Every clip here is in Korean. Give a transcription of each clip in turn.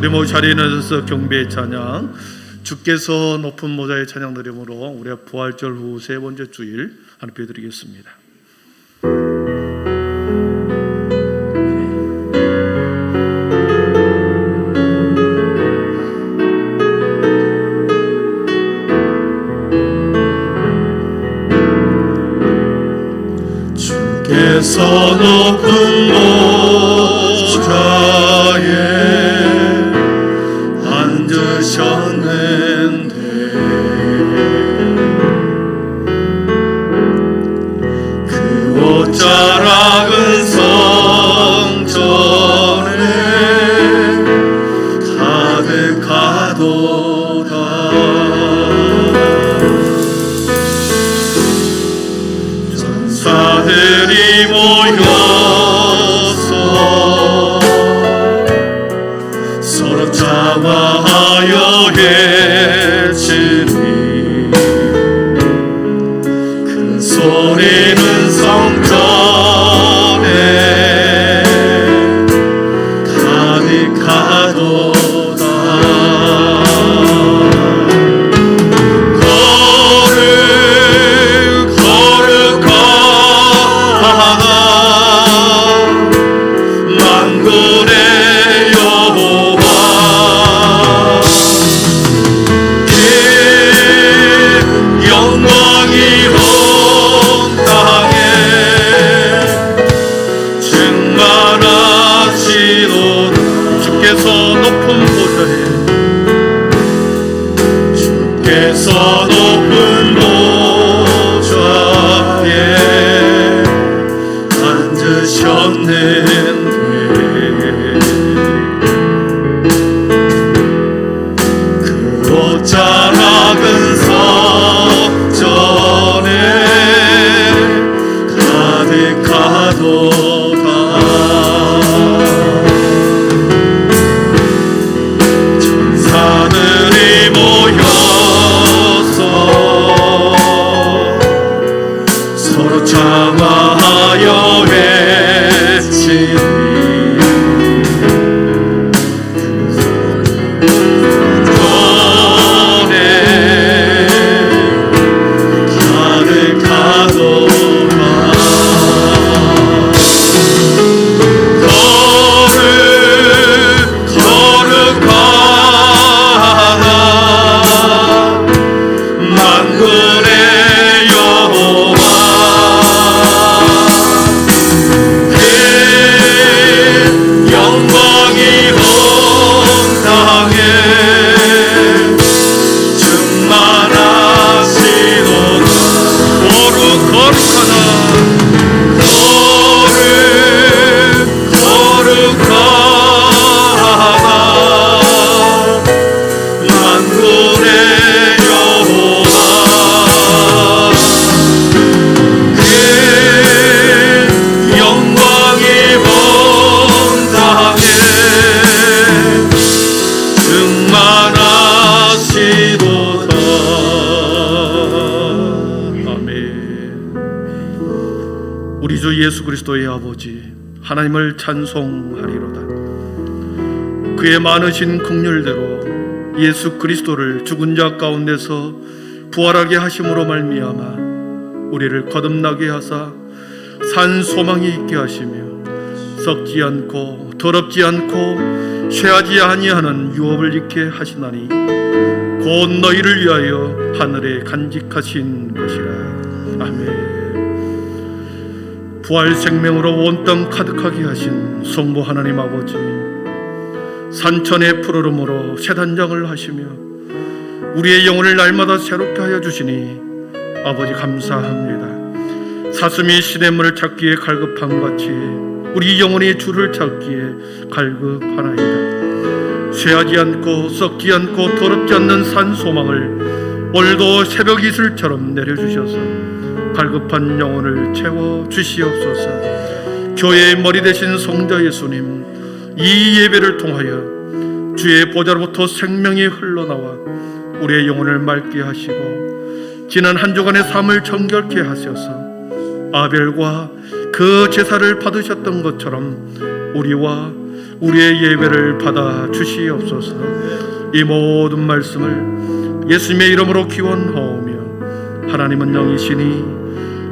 우리 모두 자리에 일어나셔서 경배의 찬양, 주께서 높은 모자의 찬양 드림으로 우리의 부활절 후 세 번째 주일 함께 드리겠습니다. 주께서 높은 모자에 앉으셨는데 그 옷자락은 성전에 가득하도다. 전사들이 모여서 서로 자화하여 외치니 그 소리는 성전에 가득하도다. 거룩하다 만군의 여호와, 영광이 온 땅에 충만하시도다. 주께서 높은 보좌에, 주께서 높은 보좌에 앉으셨는데 그 옷자락은 성전에 가득하도다. 천사들이 모여서 서로 자화하여 외치니 우리 주 예수 그리스도의 아버지 하나님을 찬송하리로다. 그의 많으신 긍휼대로 예수 그리스도를 죽은 자 가운데서 부활하게 하심으로 말미암아 우리를 거듭나게 하사 산 소망이 있게 하시며 썩지 않고 더럽지 않고 쇠하지 아니하는 유업을 잃게 하시나니 곧 너희를 위하여 하늘에 간직하신 것이라. 아멘. 부활 생명으로 온 땅 가득하게 하신 성부 하나님 아버지, 산천의 푸르름으로 새 단장을 하시며 우리의 영혼을 날마다 새롭게 하여 주시니 아버지 감사합니다. 사슴이 시냇물을 찾기에 갈급한 같이 우리 영혼이 주를 찾기에 갈급하나이다. 쇠하지 않고 썩지 않고 더럽지 않는 산 소망을 오늘도 새벽 이슬처럼 내려주셔서 갈급한 영혼을 채워 주시옵소서. 교회의 머리 되신 성자 예수님, 이 예배를 통하여 주의 보좌로부터 생명이 흘러나와 우리의 영혼을 맑게 하시고 지난 한 주간의 삶을 정결케 하셔서 아벨과 그 제사를 받으셨던 것처럼 우리와 우리의 예배를 받아 주시옵소서. 이 모든 말씀을 예수님의 이름으로 기원하오며, 하나님은 영이시니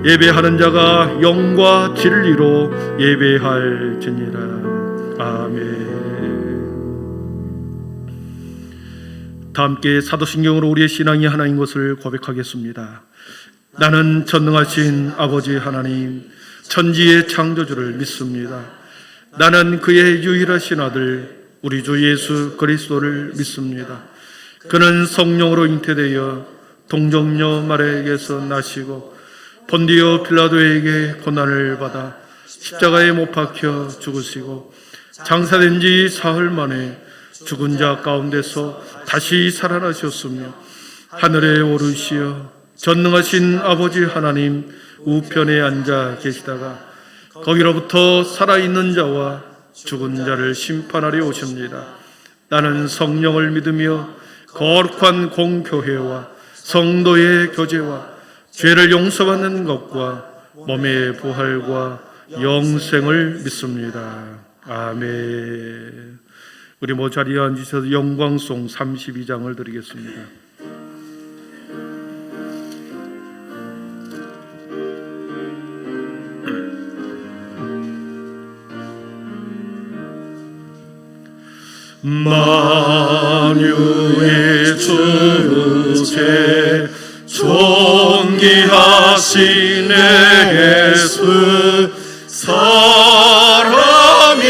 예배하는 자가 영과 진리로 예배할지니라. 아멘. 다 함께 사도신경으로 우리의 신앙이 하나인 것을 고백하겠습니다. 나는 전능하신 아버지 하나님, 천지의 창조주를 믿습니다. 나는 그의 유일하신 아들 우리 주 예수 그리스도를 믿습니다. 그는 성령으로 잉태되어 동정녀 마리아에게서 나시고 본디오 빌라도에게 고난을 받아 십자가에 못 박혀 죽으시고 장사된 지 사흘 만에 죽은 자 가운데서 다시 살아나셨으며 하늘에 오르시어 전능하신 아버지 하나님 우편에 앉아 계시다가 거기로부터 살아있는 자와 죽은 자를 심판하려 오십니다. 나는 성령을 믿으며 거룩한 공교회와 성도의 교제와 죄를 용서받는 것과 몸의 부활과 영생을 믿습니다. 아멘. 우리 모두 자리에 앉으셔서 영광송 32장을 드리겠습니다. 만유의 주제 존귀하신 예수 사람이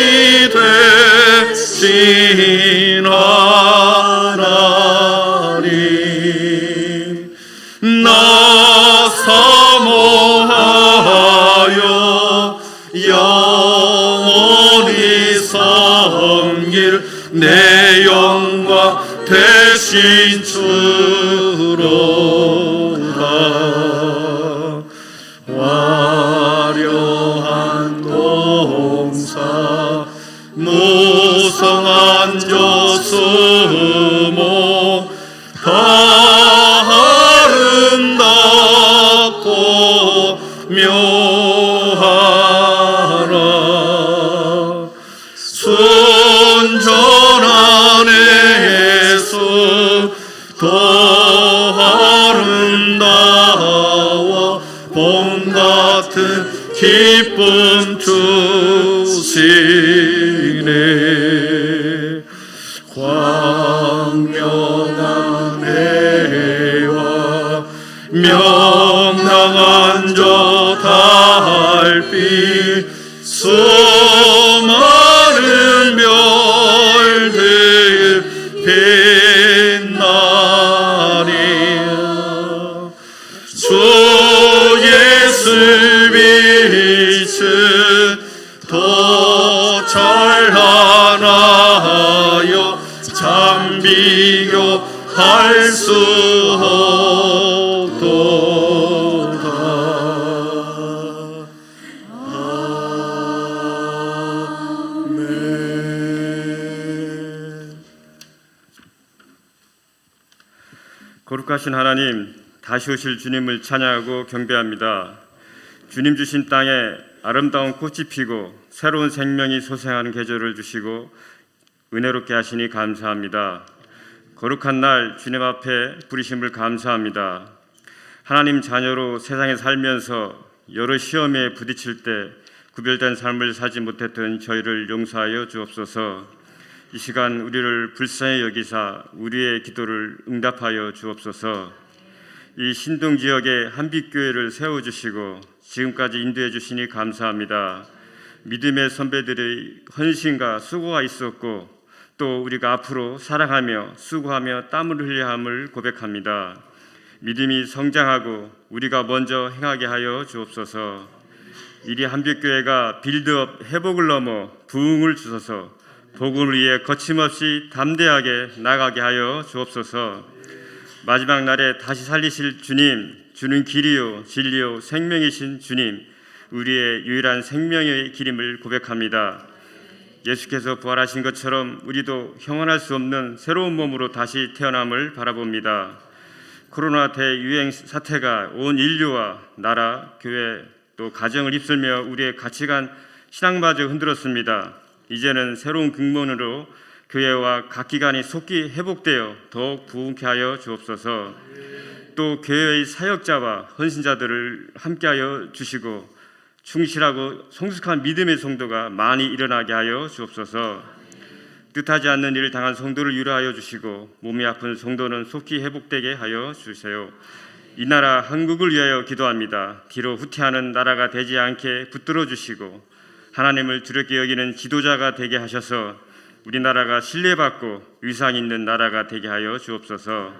되신 하나님 나 사모하여 영원히 섬길 내 영광 대신 주로다. 화려한 동사 무성한 저수모 다 아름답고 묘하라. 순전한 예수 더 아름다워 봄 같은 기쁨 주시네. 광명한 해와 명랑한 저 달빛 수많은 별들 빛나리라. 주 예수 빛은 더 찬란하여 참 비교할 수 없도다. 아멘. 거룩하신 하나님, 다시 오실 주님을 찬양하고 경배합니다. 주님 주신 땅에 아름다운 꽃이 피고 새로운 생명이 소생하는 계절을 주시고 은혜롭게 하시니 감사합니다. 거룩한 날 주님 앞에 부르심을 감사합니다. 하나님 자녀로 세상에 살면서 여러 시험에 부딪힐 때 구별된 삶을 살지 못했던 저희를 용서하여 주옵소서. 이 시간 우리를 불쌍히 여기사 우리의 기도를 응답하여 주옵소서. 이 신동 지역에 한빛교회를 세워주시고 지금까지 인도해 주시니 감사합니다. 믿음의 선배들의 헌신과 수고가 있었고 또 우리가 앞으로 사랑하며 수고하며 땀을 흘려야 함을 고백합니다. 믿음이 성장하고 우리가 먼저 행하게 하여 주옵소서. 이리 한빛교회가 빌드업 회복을 넘어 부흥을 주소서. 복음을 위해 거침없이 담대하게 나가게 하여 주옵소서. 마지막 날에 다시 살리실 주님, 주는 길이요 진리요 생명이신 주님, 우리의 유일한 생명의 길임을 고백합니다. 예수께서 부활하신 것처럼 우리도 형언할 수 없는 새로운 몸으로 다시 태어남을 바라봅니다. 코로나 대유행 사태가 온 인류와 나라, 교회 또 가정을 휩쓸며 우리의 가치관, 신앙마저 흔들었습니다. 이제는 새로운 긍문으로 교회와 각 기관이 속히 회복되어 더욱 부흥케 하여 주옵소서. 또 교회의 사역자와 헌신자들을 함께하여 주시고 충실하고 성숙한 믿음의 성도가 많이 일어나게 하여 주옵소서. 뜻하지 않는 일을 당한 성도를 위로하여 주시고 몸이 아픈 성도는 속히 회복되게 하여 주세요. 이 나라 한국을 위하여 기도합니다. 뒤로 후퇴하는 나라가 되지 않게 붙들어 주시고 하나님을 두렵게 여기는 지도자가 되게 하셔서 우리나라가 신뢰받고 위상 있는 나라가 되게 하여 주옵소서.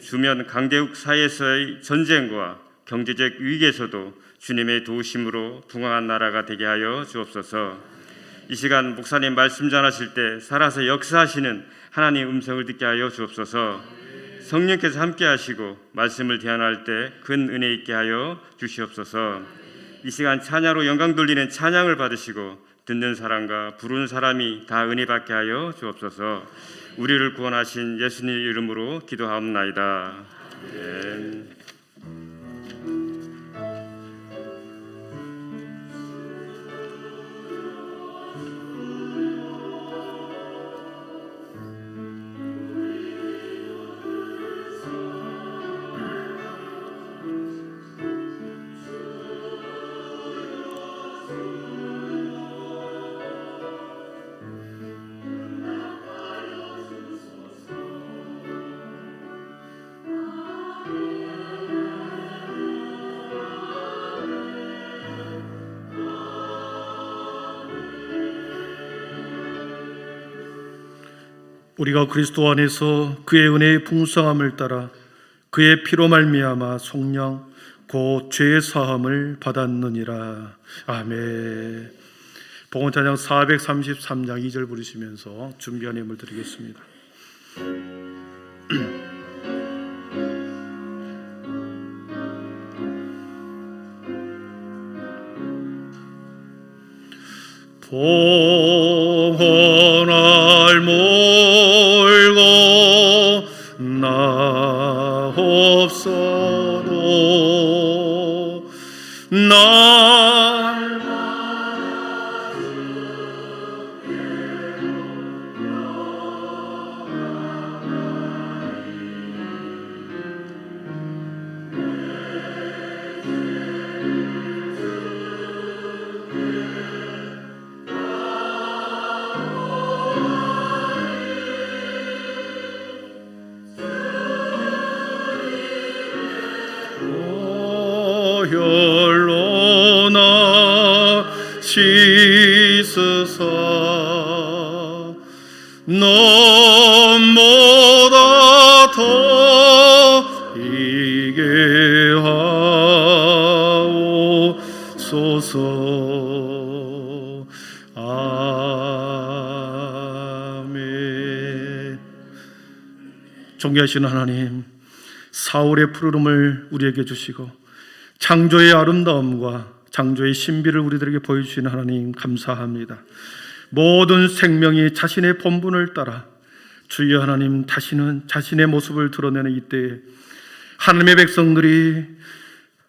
주변 강대국 사이에서의 전쟁과 경제적 위기에서도 주님의 도우심으로 풍성한 나라가 되게 하여 주옵소서. 이 시간 목사님 말씀 전하실 때 살아서 역사하시는 하나님 음성을 듣게 하여 주옵소서. 성령께서 함께 하시고 말씀을 대언할 때 큰 은혜 있게 하여 주시옵소서. 이 시간 찬양으로 영광 돌리는 찬양을 받으시고 듣는 사람과 부르는 사람이 다 은혜 받게 하여 주옵소서. 우리를 구원하신 예수님 이름으로 기도하옵나이다. 아멘. 우리가 그리스도 안에서 그의 은혜의 풍성함을 따라 그의 피로 말미암아 속량 곧 죄의 사함을 받았느니라. 아멘. 복음찬양 433장 2절 부르시면서 준비한 예물 드리겠습니다. 봉헌을 몰고 나옵소도 날 혈로 나 씻으사 너보다 더 이게 하옵소서. 아멘. 존귀하신 하나님, 사울의 푸르름을 우리에게 주시고 창조의 아름다움과 창조의 신비를 우리들에게 보여주신 하나님 감사합니다. 모든 생명이 자신의 본분을 따라 주여 하나님 다시는 자신의 모습을 드러내는 이때에 하나님의 백성들이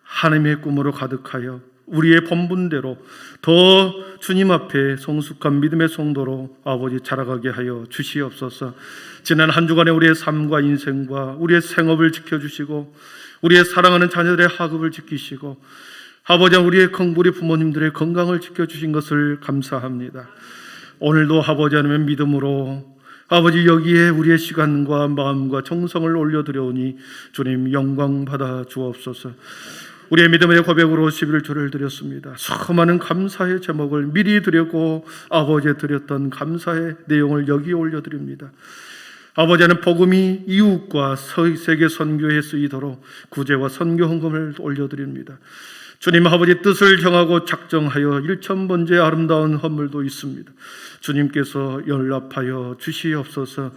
하나님의 꿈으로 가득하여 우리의 본분대로 더 주님 앞에 성숙한 믿음의 성도로 아버지 자라가게 하여 주시옵소서. 지난 한 주간의 우리의 삶과 인생과 우리의 생업을 지켜주시고 우리의 사랑하는 자녀들의 학업을 지키시고 아버지 우리의 우리 부모님들의 건강을 지켜주신 것을 감사합니다. 오늘도 아버지 하나님의 믿음으로 아버지 여기에 우리의 시간과 마음과 정성을 올려드려오니 주님 영광 받아 주옵소서. 우리의 믿음의 고백으로 11조를 드렸습니다. 수많은 감사의 제목을 미리 드렸고 아버지에 드렸던 감사의 내용을 여기에 올려드립니다. 아버지는 복음이 이웃과 세계 선교에 쓰이도록 구제와 선교 헌금을 올려드립니다. 주님 아버지 뜻을 정하고 작정하여 1,000번째 아름다운 헌물도 있습니다. 주님께서 연락하여 주시옵소서.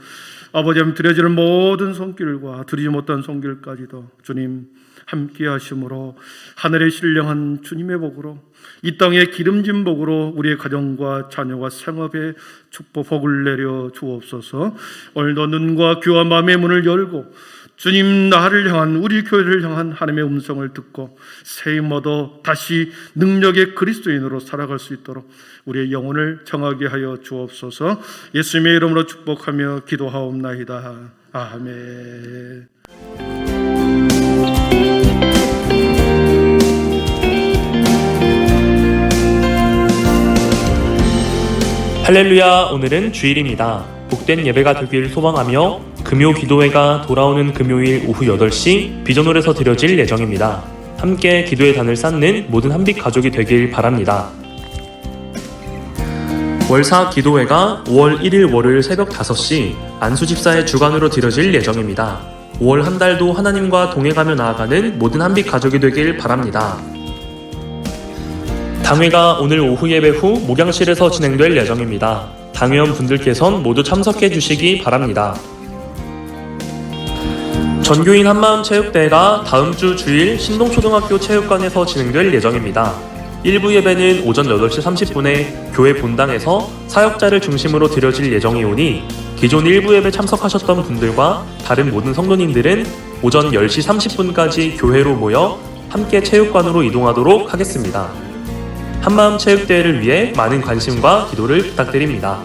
아버지 드려지는 모든 손길과 드리지 못한 손길까지도 주님 함께 하심으로 하늘의 신령한 주님의 복으로 이 땅의 기름진 복으로 우리의 가정과 자녀와 생업에 축복 복을 내려 주옵소서. 오늘도 눈과 귀와 마음의 문을 열고 주님, 나를 향한, 우리 교회를 향한 하나님의 음성을 듣고 세임 얻어 다시 능력의 그리스도인으로 살아갈 수 있도록 우리의 영혼을 정하게 하여 주옵소서. 예수님의 이름으로 축복하며 기도하옵나이다. 아멘. 할렐루야. 오늘은 주일입니다. 복된 예배가 되길 소망하며 금요 기도회가 돌아오는 금요일 오후 8시 비전홀에서 드려질 예정입니다. 함께 기도의 단을 쌓는 모든 한빛 가족이 되길 바랍니다. 월사 기도회가 5월 1일 월요일 새벽 5시 안수집사의 주관으로 드려질 예정입니다. 5월 한 달도 하나님과 동행하며 나아가는 모든 한빛 가족이 되길 바랍니다. 당회가 오늘 오후 예배 후 목양실에서 진행될 예정입니다. 당회원 분들께선 모두 참석해 주시기 바랍니다. 전교인 한마음 체육대회가 다음 주 주일 신동초등학교 체육관에서 진행될 예정입니다. 1부 예배는 오전 8시 30분에 교회 본당에서 사역자를 중심으로 드려질 예정이오니 기존 1부 예배 참석하셨던 분들과 다른 모든 성도님들은 오전 10시 30분까지 교회로 모여 함께 체육관으로 이동하도록 하겠습니다. 한마음 체육대회를 위해 많은 관심과 기도를 부탁드립니다.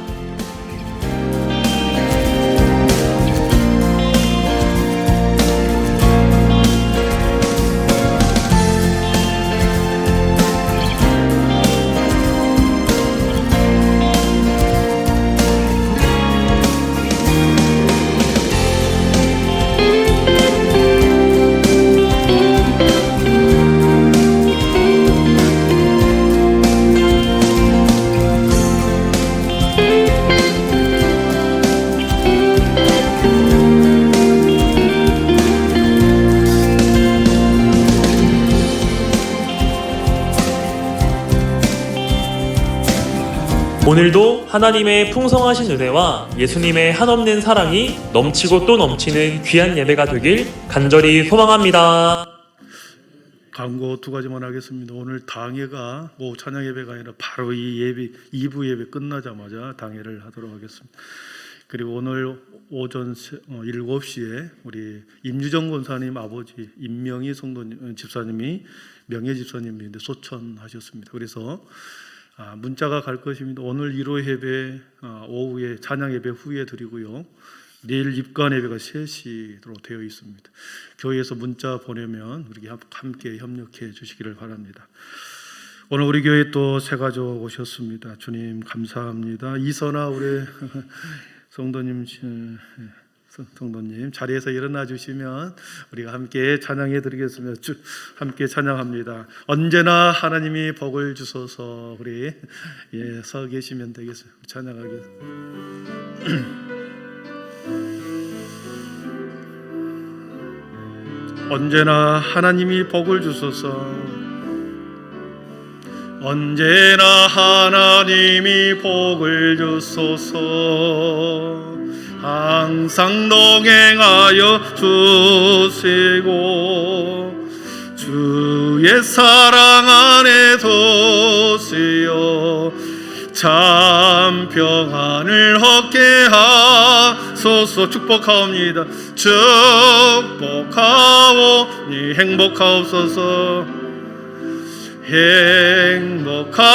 오늘도 하나님의 풍성하신 은혜와 예수님의 한없는 사랑이 넘치고 또 넘치는 귀한 예배가 되길 간절히 소망합니다. 광고 2가지만 하겠습니다. 오늘 당회가 오후 찬양 예배가 아니라 바로 이 예배 2부 예배 끝나자마자 당회를 하도록 하겠습니다. 그리고 오늘 오전 7시에 우리 임유정 권사님 아버지 임명희 성도님 집사님이 명예 집사님인데 소천하셨습니다. 그래서 문자가 갈 것입니다. 오늘 1호 예배 오후에 찬양 예배 후에 드리고요. 내일 입관 예배가 3시로 되어 있습니다. 교회에서 문자 보내면 우리 함께 협력해 주시기를 바랍니다. 오늘 우리 교회 또 새 가족 오셨습니다. 주님 감사합니다. 이선아 우리 성도님 자리에서 일어나 주시면 우리가 함께 찬양해 드리겠습니다. 함께 찬양합니다. 언제나 하나님이 복을 주소서. 우리 서 계시면 되겠습니다. 찬양하겠습니다. 언제나 하나님이 복을 주소서. 언제나 하나님이 복을 주소서. 항상 동행하여 주시고 주의 사랑 안에 도시어 참 평안을 얻게 하소서. 축복하옵니다. 축복하오니 행복하옵소서. 행복하옵소서.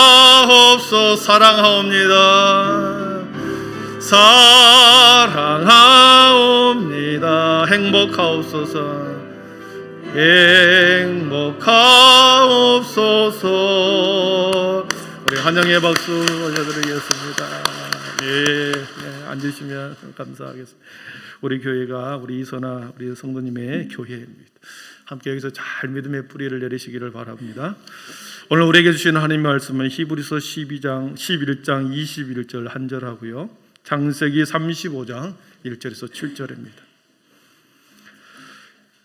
사랑하옵니다. 사랑하옵니다. 행복하옵소서. 행복하옵소서. 우리 환영의 박수 올려드리겠습니다. 앉으시면 감사하겠습니다. 우리 교회가 우리 이선아 우리 성도님의 교회입니다. 함께 여기서 잘 믿음의 뿌리를 내리시기를 바랍니다. 오늘 우리에게 주신 하나님의 말씀은 히브리서 11장 21절 한 절하고요. 창세기 35장 1절에서 7절입니다.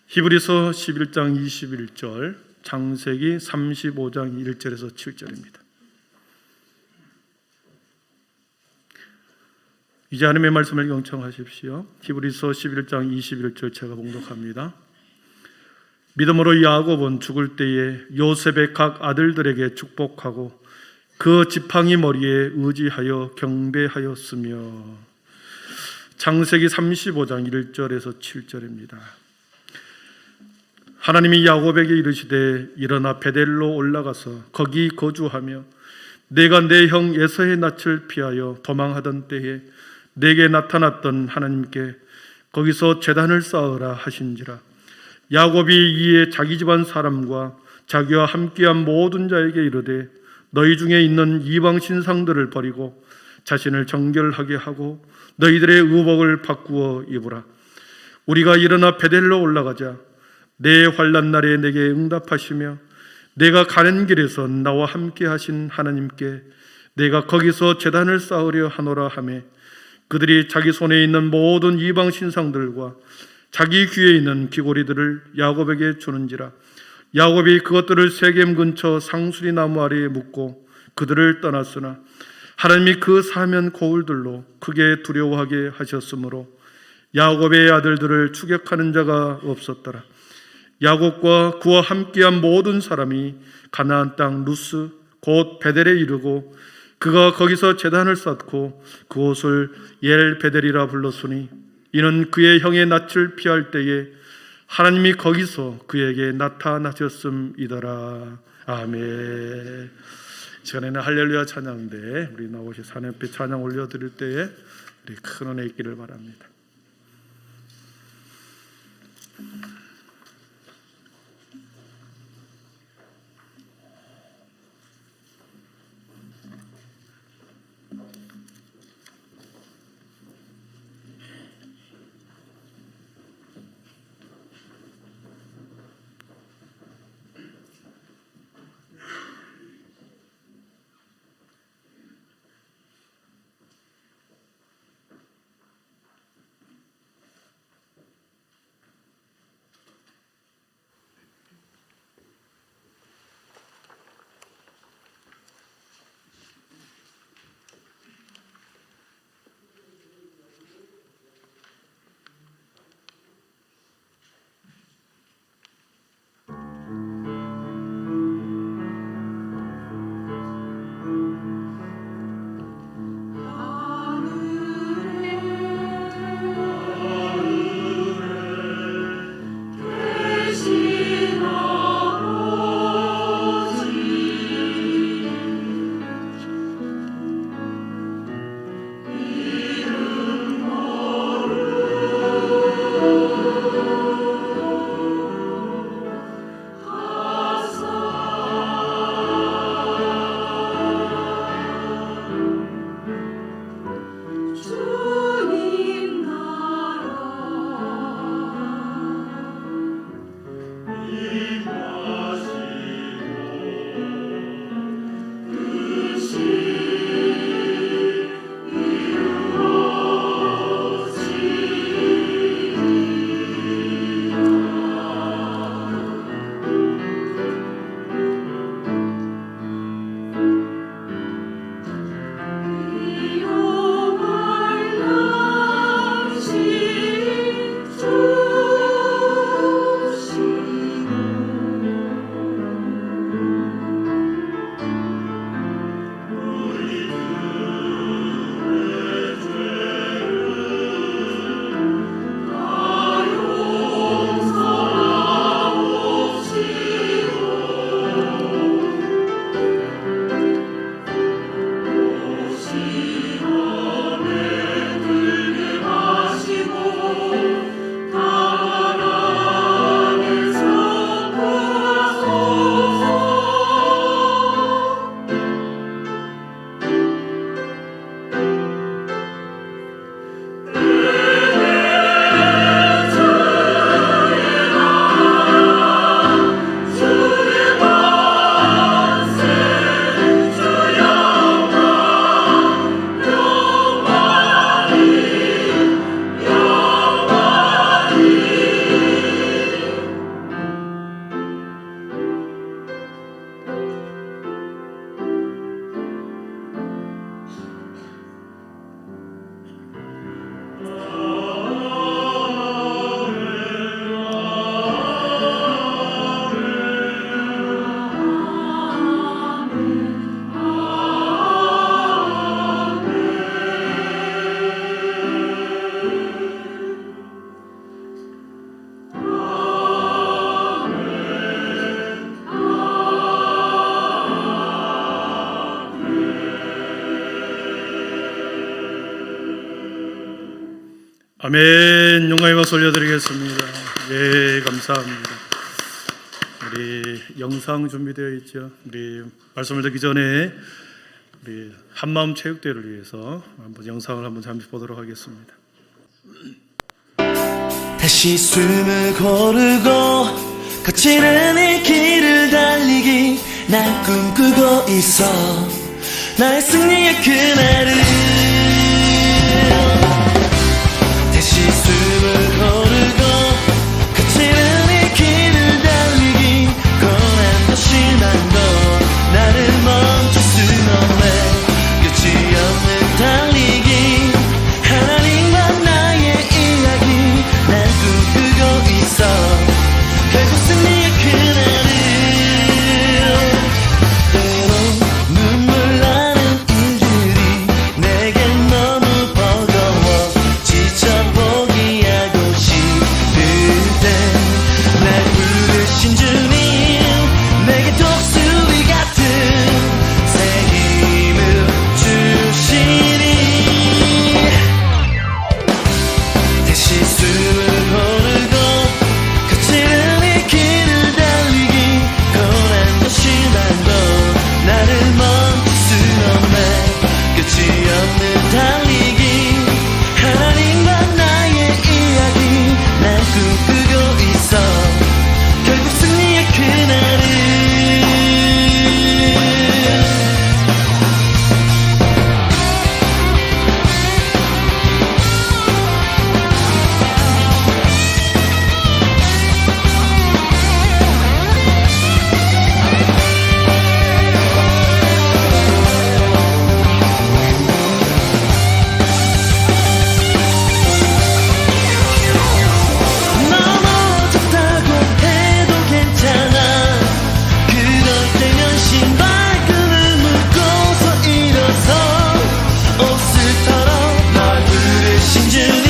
히브리서 11장 21절, 창세기 35장 1절에서 7절입니다. 이제 하나님의 말씀을 경청하십시오. 히브리서 11장 21절 제가 봉독합니다. 믿음으로 야곱은 죽을 때에 요셉의 각 아들들에게 축복하고 그 지팡이 머리에 의지하여 경배하였으며. 창세기 35장 1절에서 7절입니다. 하나님이 야곱에게 이르시되 일어나 베델로 올라가서 거기 거주하며 내가 내 형 에서의 낯을 피하여 도망하던 때에 내게 나타났던 하나님께 거기서 제단을 쌓으라 하신지라. 야곱이 이에 자기 집안 사람과 자기와 함께한 모든 자에게 이르되 너희 중에 있는 이방 신상들을 버리고 자신을 정결하게 하고 너희들의 의복을 바꾸어 입으라. 우리가 일어나 베델로 올라가자. 내 환난 날에 내게 응답하시며 내가 가는 길에서 나와 함께 하신 하나님께 내가 거기서 제단을 쌓으려 하노라 하매 그들이 자기 손에 있는 모든 이방 신상들과 자기 귀에 있는 귀고리들을 야곱에게 주는지라. 야곱이 그것들을 세겜 근처 상수리 나무 아래에 묻고 그들을 떠났으나 하나님이 그 사면 거울들로 크게 두려워하게 하셨으므로 야곱의 아들들을 추격하는 자가 없었더라. 야곱과 그와 함께한 모든 사람이 가나안 땅 루스 곧 베델에 이르고 그가 거기서 제단을 쌓고 그곳을 엘 베델이라 불렀으니 이는 그의 형의 낯을 피할 때에 하나님이 거기서 그에게 나타나셨음이더라. 아멘. 이 시간에는 할렐루야 찬양인데 우리 나오시 사내앞에 찬양 올려드릴 때에 우리 큰 은혜 있기를 바랍니다. 아멘. 영광의 박수 올려드리겠습니다. 예, 감사합니다. 우리 영상 준비되어 있죠. 우리 말씀을 듣기 전에 우리 한마음 체육대회를 위해서 한번 영상을 한번 잠시 보도록 하겠습니다. 다시 숨을 고르고 거칠은 이 길을 달리기 난 꿈꾸고 있어 나의 승리의 그날을 다시 숨을 고르고 거칠은 이 길을 달리기 고난 듯이 난도 나를 멈출 순 없네 끝이 없는 달리기 하나님과 나의 이야기 난 꿈꾸고 있어 결국 승리의 그날을 때론 눈물 나는 일들이 내겐 너무 버거워 지쳐 포기하고 싶을 때 날 부르신 주님 내게 독수리 같은 새 힘을 주시니 다시 숨을 고르고 거칠은 이 길을 달리기 고난 듯이 난도 나를 멈출 순 없네 끝이 없는 달리기 하나님과 나의 이야기 난 꿈꾸고 있어 결국 승리의 그날을 넘어졌다고 해도 괜찮아 그럴 때면 신발끈을 묶고서 일어서 옷을 털어 널 부르신 주님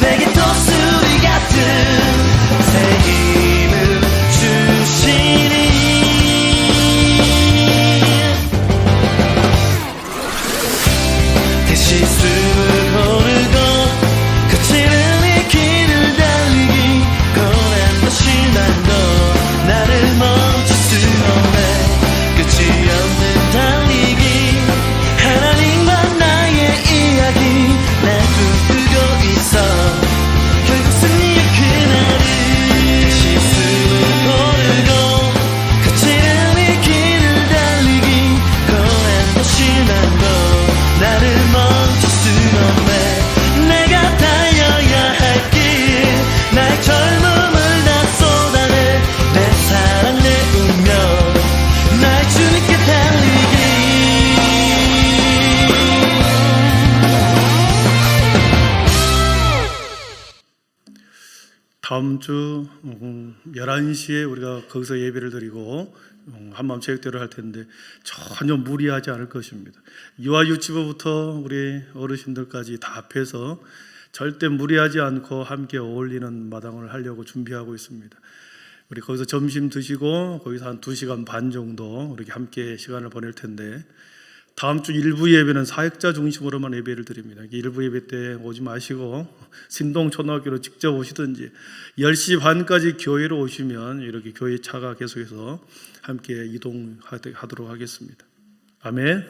내게 독수리 같은 새 힘을 주시니 다시 숨을 고르고 거칠은 이 길을 달리기 고난 듯이 난도 나를 멈출 순 없네 끝이 없는 달리기 하나님과 나의 이야기 난 꿈꾸고 있어 결국 승리의 그날을 다시 숨을 고르고 거칠은 이 길을 달리기 고난 듯이 난도 나를 멈출 순 없네 내가 달려야 할 길 나의 젊음을 다 쏟아내 내 사랑 내 운명 나의 주님께 달리기 다음 주 11시에 우리가 거기서 예배를 드리고 한마음 체육대회를 할 텐데 전혀 무리하지 않을 것입니다. 유아 유치부부터 우리 어르신들까지 다 합해서 절대 무리하지 않고 함께 어울리는 마당을 하려고 준비하고 있습니다. 우리 거기서 점심 드시고 거기서 한 2시간 반 정도 이렇게 함께 시간을 보낼 텐데 다음 주 일부 예배는 사역자 중심으로만 예배를 드립니다. 일부 예배 때 오지 마시고 신동초등학교로 직접 오시든지 10시 반까지 교회로 오시면 이렇게 교회 차가 계속해서 함께 이동하도록 하겠습니다. 아멘.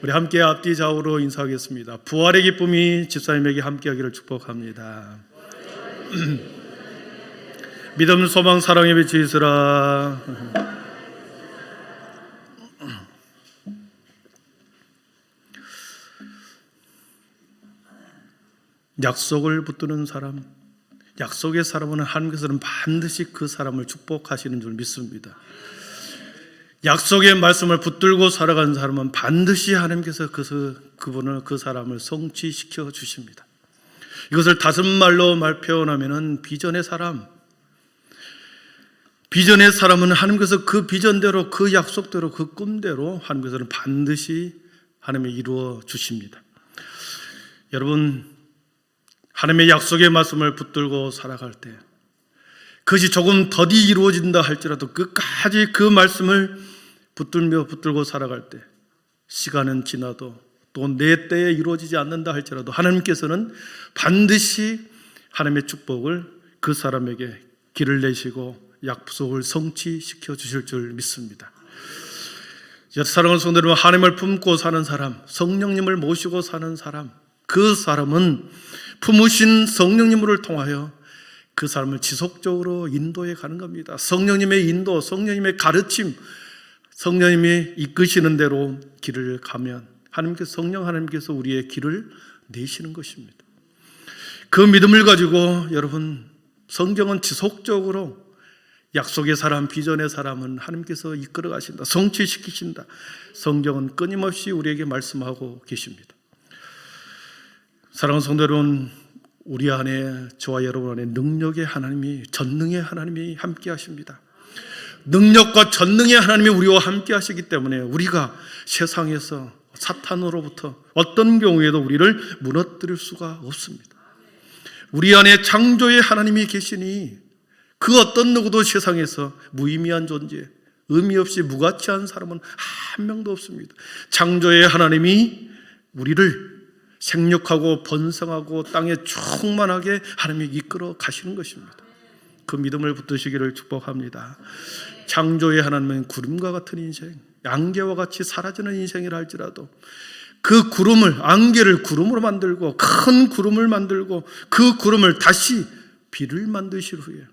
우리 함께 앞뒤 좌우로 인사하겠습니다. 부활의 기쁨이 집사님에게 함께하기를 축복합니다. 믿음, 소망, 사랑의 빛이 있으라. 약속을 붙드는 사람, 약속의 사람은 하나님께서는 반드시 그 사람을 축복하시는 줄 믿습니다. 약속의 말씀을 붙들고 살아가는 사람은 반드시 하나님께서 그분을 그 사람을 성취시켜 주십니다. 이것을 다섯 말로 표현하면은 비전의 사람. 비전의 사람은 하나님께서 그 비전대로 그 약속대로 그 꿈대로 하나님께서는 반드시 하나님이 이루어 주십니다. 여러분 하나님의 약속의 말씀을 붙들고 살아갈 때 그것이 조금 더디 이루어진다 할지라도 끝까지 그 말씀을 붙들고 살아갈 때 시간은 지나도 또 내 때에 이루어지지 않는다 할지라도 하나님께서는 반드시 하나님의 축복을 그 사람에게 길을 내시고 약속을 성취시켜 주실 줄 믿습니다. 사랑하는 성도 여러분, 하나님을 품고 사는 사람, 성령님을 모시고 사는 사람, 그 사람은 품으신 성령님을 통하여 그 사람을 지속적으로 인도해 가는 겁니다. 성령님의 인도, 성령님의 가르침, 성령님이 이끄시는 대로 길을 가면 성령 하나님께서 우리의 길을 내시는 것입니다. 그 믿음을 가지고 여러분, 성경은 지속적으로 약속의 사람, 비전의 사람은 하나님께서 이끌어 가신다, 성취시키신다. 성경은 끊임없이 우리에게 말씀하고 계십니다. 사랑하는 성도 여러분, 우리 안에, 저와 여러분 안에 능력의 하나님이, 전능의 하나님이 함께 하십니다. 능력과 전능의 하나님이 우리와 함께 하시기 때문에 우리가 세상에서 사탄으로부터 어떤 경우에도 우리를 무너뜨릴 수가 없습니다. 우리 안에 창조의 하나님이 계시니 그 어떤 누구도 세상에서 무의미한 존재, 의미 없이 무가치한 사람은 한 명도 없습니다. 창조의 하나님이 우리를 생육하고 번성하고 땅에 충만하게 하나님이 이끌어 가시는 것입니다. 그 믿음을 붙드시기를 축복합니다. 창조의 하나님은 구름과 같은 인생, 안개와 같이 사라지는 인생이라 할지라도 그 구름을, 안개를 구름으로 만들고 큰 구름을 만들고 그 구름을 다시 비를 만드실 후에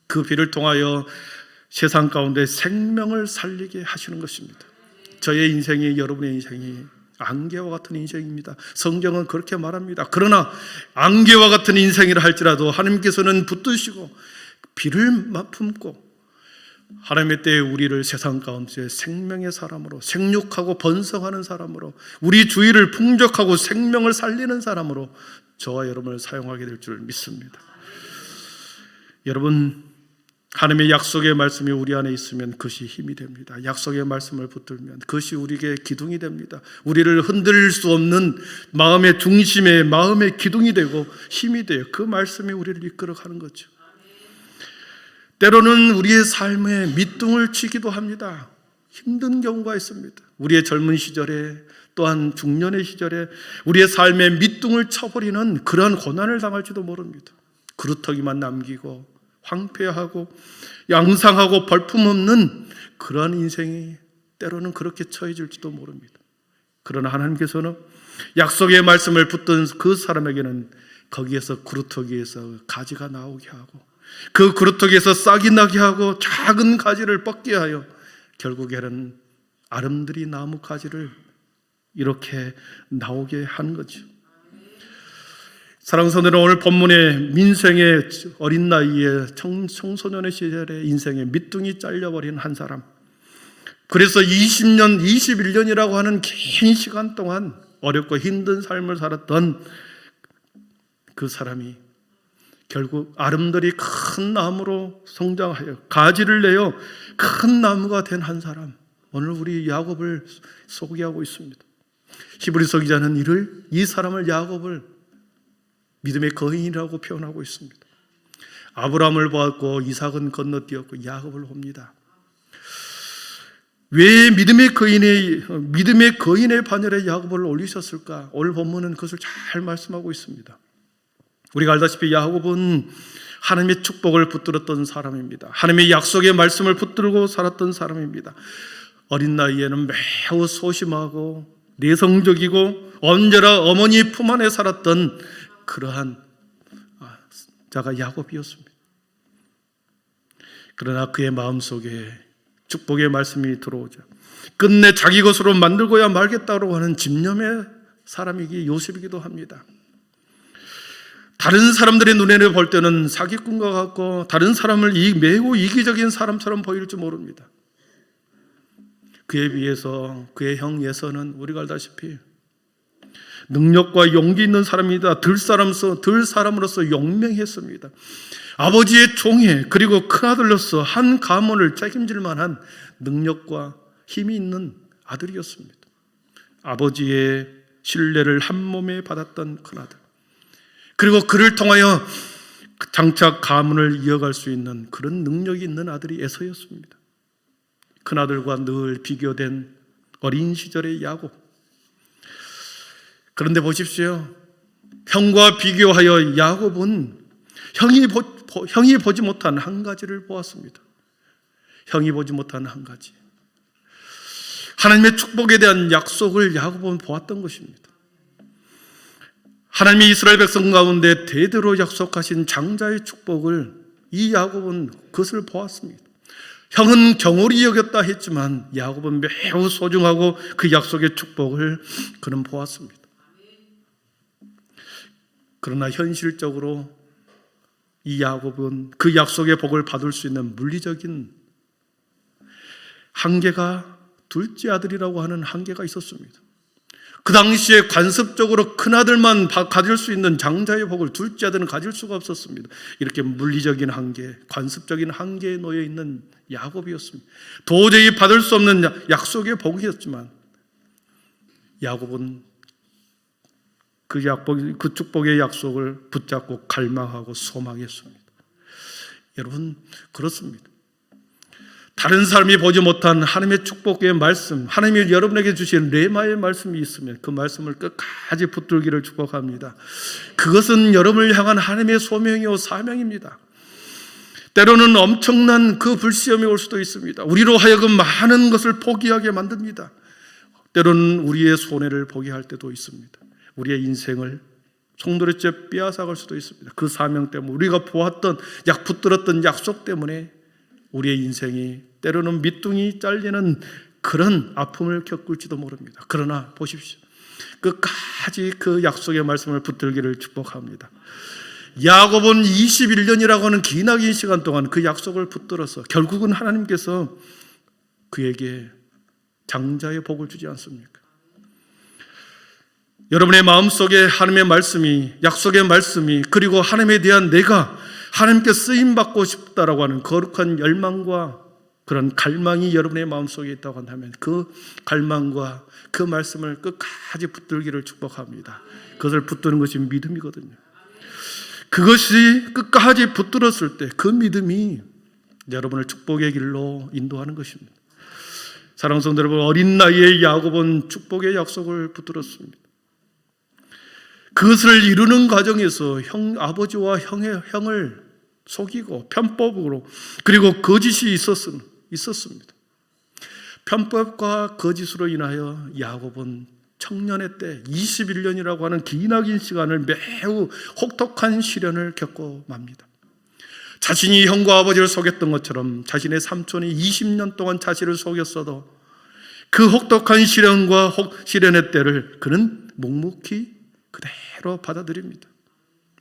그 비를 통하여 세상 가운데 생명을 살리게 하시는 것입니다. 저의 인생이, 여러분의 인생이 안개와 같은 인생입니다. 성경은 그렇게 말합니다. 그러나 안개와 같은 인생이라 할지라도 하나님께서는 붙드시고 비를 품고 하나님의 때에 우리를 세상 가운데 생명의 사람으로, 생육하고 번성하는 사람으로, 우리 주위를 풍족하고 생명을 살리는 사람으로 저와 여러분을 사용하게 될 줄 믿습니다. 여러분, 하나님의 약속의 말씀이 우리 안에 있으면 그것이 힘이 됩니다. 약속의 말씀을 붙들면 그것이 우리에게 기둥이 됩니다. 우리를 흔들릴 수 없는 마음의 중심에, 마음의 기둥이 되고 힘이 돼요. 그 말씀이 우리를 이끌어가는 거죠. 때로는 우리의 삶에 밑둥을 치기도 합니다. 힘든 경우가 있습니다. 우리의 젊은 시절에, 또한 중년의 시절에 우리의 삶에 밑둥을 쳐버리는 그러한 고난을 당할지도 모릅니다. 그루터기만 남기고 황폐하고 양상하고 벌품없는 그러한 인생이 때로는 그렇게 처해질지도 모릅니다. 그러나 하나님께서는 약속의 말씀을 붙든 그 사람에게는 거기에서 그루터기에서 가지가 나오게 하고 그 그루터기에서 싹이 나게 하고 작은 가지를 뻗게 하여 결국에는 아름드리 나무 가지를 이렇게 나오게 하는 거죠. 사랑하는 성도들, 오늘 본문의 민생의 어린 나이에 청소년의 시절의 인생에 밑둥이 잘려버린 한 사람, 그래서 20년, 21년이라고 하는 긴 시간 동안 어렵고 힘든 삶을 살았던 그 사람이 결국 아름드리 큰 나무로 성장하여 가지를 내어 큰 나무가 된 한 사람, 오늘 우리 야곱을 소개하고 있습니다. 히브리서 기자는 이 사람을, 야곱을 믿음의 거인이라고 표현하고 있습니다. 아브라함을 보았고 이삭은 건너뛰었고 야곱을 봅니다. 왜 믿음의 거인의 반열에 야곱을 올리셨을까? 오늘 본문은 그것을 잘 말씀하고 있습니다. 우리가 알다시피 야곱은 하나님의 축복을 붙들었던 사람입니다. 하나님의 약속의 말씀을 붙들고 살았던 사람입니다. 어린 나이에는 매우 소심하고 내성적이고 언제나 어머니 품 안에 살았던 그러한 자가 야곱이었습니다. 그러나 그의 마음속에 축복의 말씀이 들어오자 끝내 자기 것으로 만들고야 말겠다고 하는 집념의 사람이기 요셉이기도 합니다. 다른 사람들의 눈에는 볼 때는 사기꾼과 같고 다른 사람을 매우 이기적인 사람처럼 보일지 모릅니다. 그에 비해서 그의 형 예서는 우리가 알다시피 능력과 용기 있는 사람이다. 들사람으로서 용맹했습니다. 아버지의 종에, 그리고 큰아들로서 한 가문을 책임질 만한 능력과 힘이 있는 아들이었습니다. 아버지의 신뢰를 한 몸에 받았던 큰아들, 그리고 그를 통하여 장차 가문을 이어갈 수 있는 그런 능력이 있는 아들이 에서였습니다. 큰아들과 늘 비교된 어린 시절의 야곱, 그런데 보십시오. 형과 비교하여 야곱은 형이 보지 못한 한 가지를 보았습니다. 형이 보지 못한 한 가지. 하나님의 축복에 대한 약속을 야곱은 보았던 것입니다. 하나님이 이스라엘 백성 가운데 대대로 약속하신 장자의 축복을 이 야곱은 그것을 보았습니다. 형은 경홀히 여겼다 했지만 야곱은 매우 소중하고 그 약속의 축복을 그는 보았습니다. 그러나 현실적으로 이 야곱은 그 약속의 복을 받을 수 있는 물리적인 한계가 둘째 아들이라고 하는 한계가 있었습니다. 그 당시에 관습적으로 큰아들만 가질 수 있는 장자의 복을 둘째 아들은 가질 수가 없었습니다. 이렇게 물리적인 한계, 관습적인 한계에 놓여 있는 야곱이었습니다. 도저히 받을 수 없는 약속의 복이었지만 야곱은 그 축복의 약속을 붙잡고 갈망하고 소망했습니다. 여러분, 그렇습니다. 다른 사람이 보지 못한 하나님의 축복의 말씀, 하나님이 여러분에게 주신 레마의 말씀이 있으면 그 말씀을 끝까지 붙들기를 축복합니다. 그것은 여러분을 향한 하나님의 소명이요 사명입니다. 때로는 엄청난 그 불시험이 올 수도 있습니다. 우리로 하여금 많은 것을 포기하게 만듭니다. 때로는 우리의 손해를 보게 할 때도 있습니다. 우리의 인생을 송두리째 빼앗아갈 수도 있습니다. 그 사명 때문에 우리가 보았던 붙들었던 약속 때문에 우리의 인생이 때로는 밑둥이 잘리는 그런 아픔을 겪을지도 모릅니다. 그러나 보십시오. 끝까지 그 약속의 말씀을 붙들기를 축복합니다. 야곱은 21년이라고 하는 기나긴 시간 동안 그 약속을 붙들어서 결국은 하나님께서 그에게 장자의 복을 주지 않습니까? 여러분의 마음속에 하나님의 말씀이, 약속의 말씀이, 그리고 하나님에 대한 내가 하나님께 쓰임받고 싶다라고 하는 거룩한 열망과 그런 갈망이 여러분의 마음속에 있다고 한다면 그 갈망과 그 말씀을 끝까지 붙들기를 축복합니다. 그것을 붙드는 것이 믿음이거든요. 그것이 끝까지 붙들었을 때 그 믿음이 여러분을 축복의 길로 인도하는 것입니다. 사랑하는 성도 여러분, 어린 나이에 야곱은 축복의 약속을 붙들었습니다. 그것을 이루는 과정에서 아버지와 형을 속이고 편법으로 그리고 거짓이 있었습니다. 편법과 거짓으로 인하여 야곱은 청년의 때 21년이라고 하는 기나긴 시간을 매우 혹독한 시련을 겪고 맙니다. 자신이 형과 아버지를 속였던 것처럼 자신의 삼촌이 20년 동안 자신을 속였어도 그 혹독한 시련과 시련의 때를 그는 묵묵히 그대로 받아들입니다.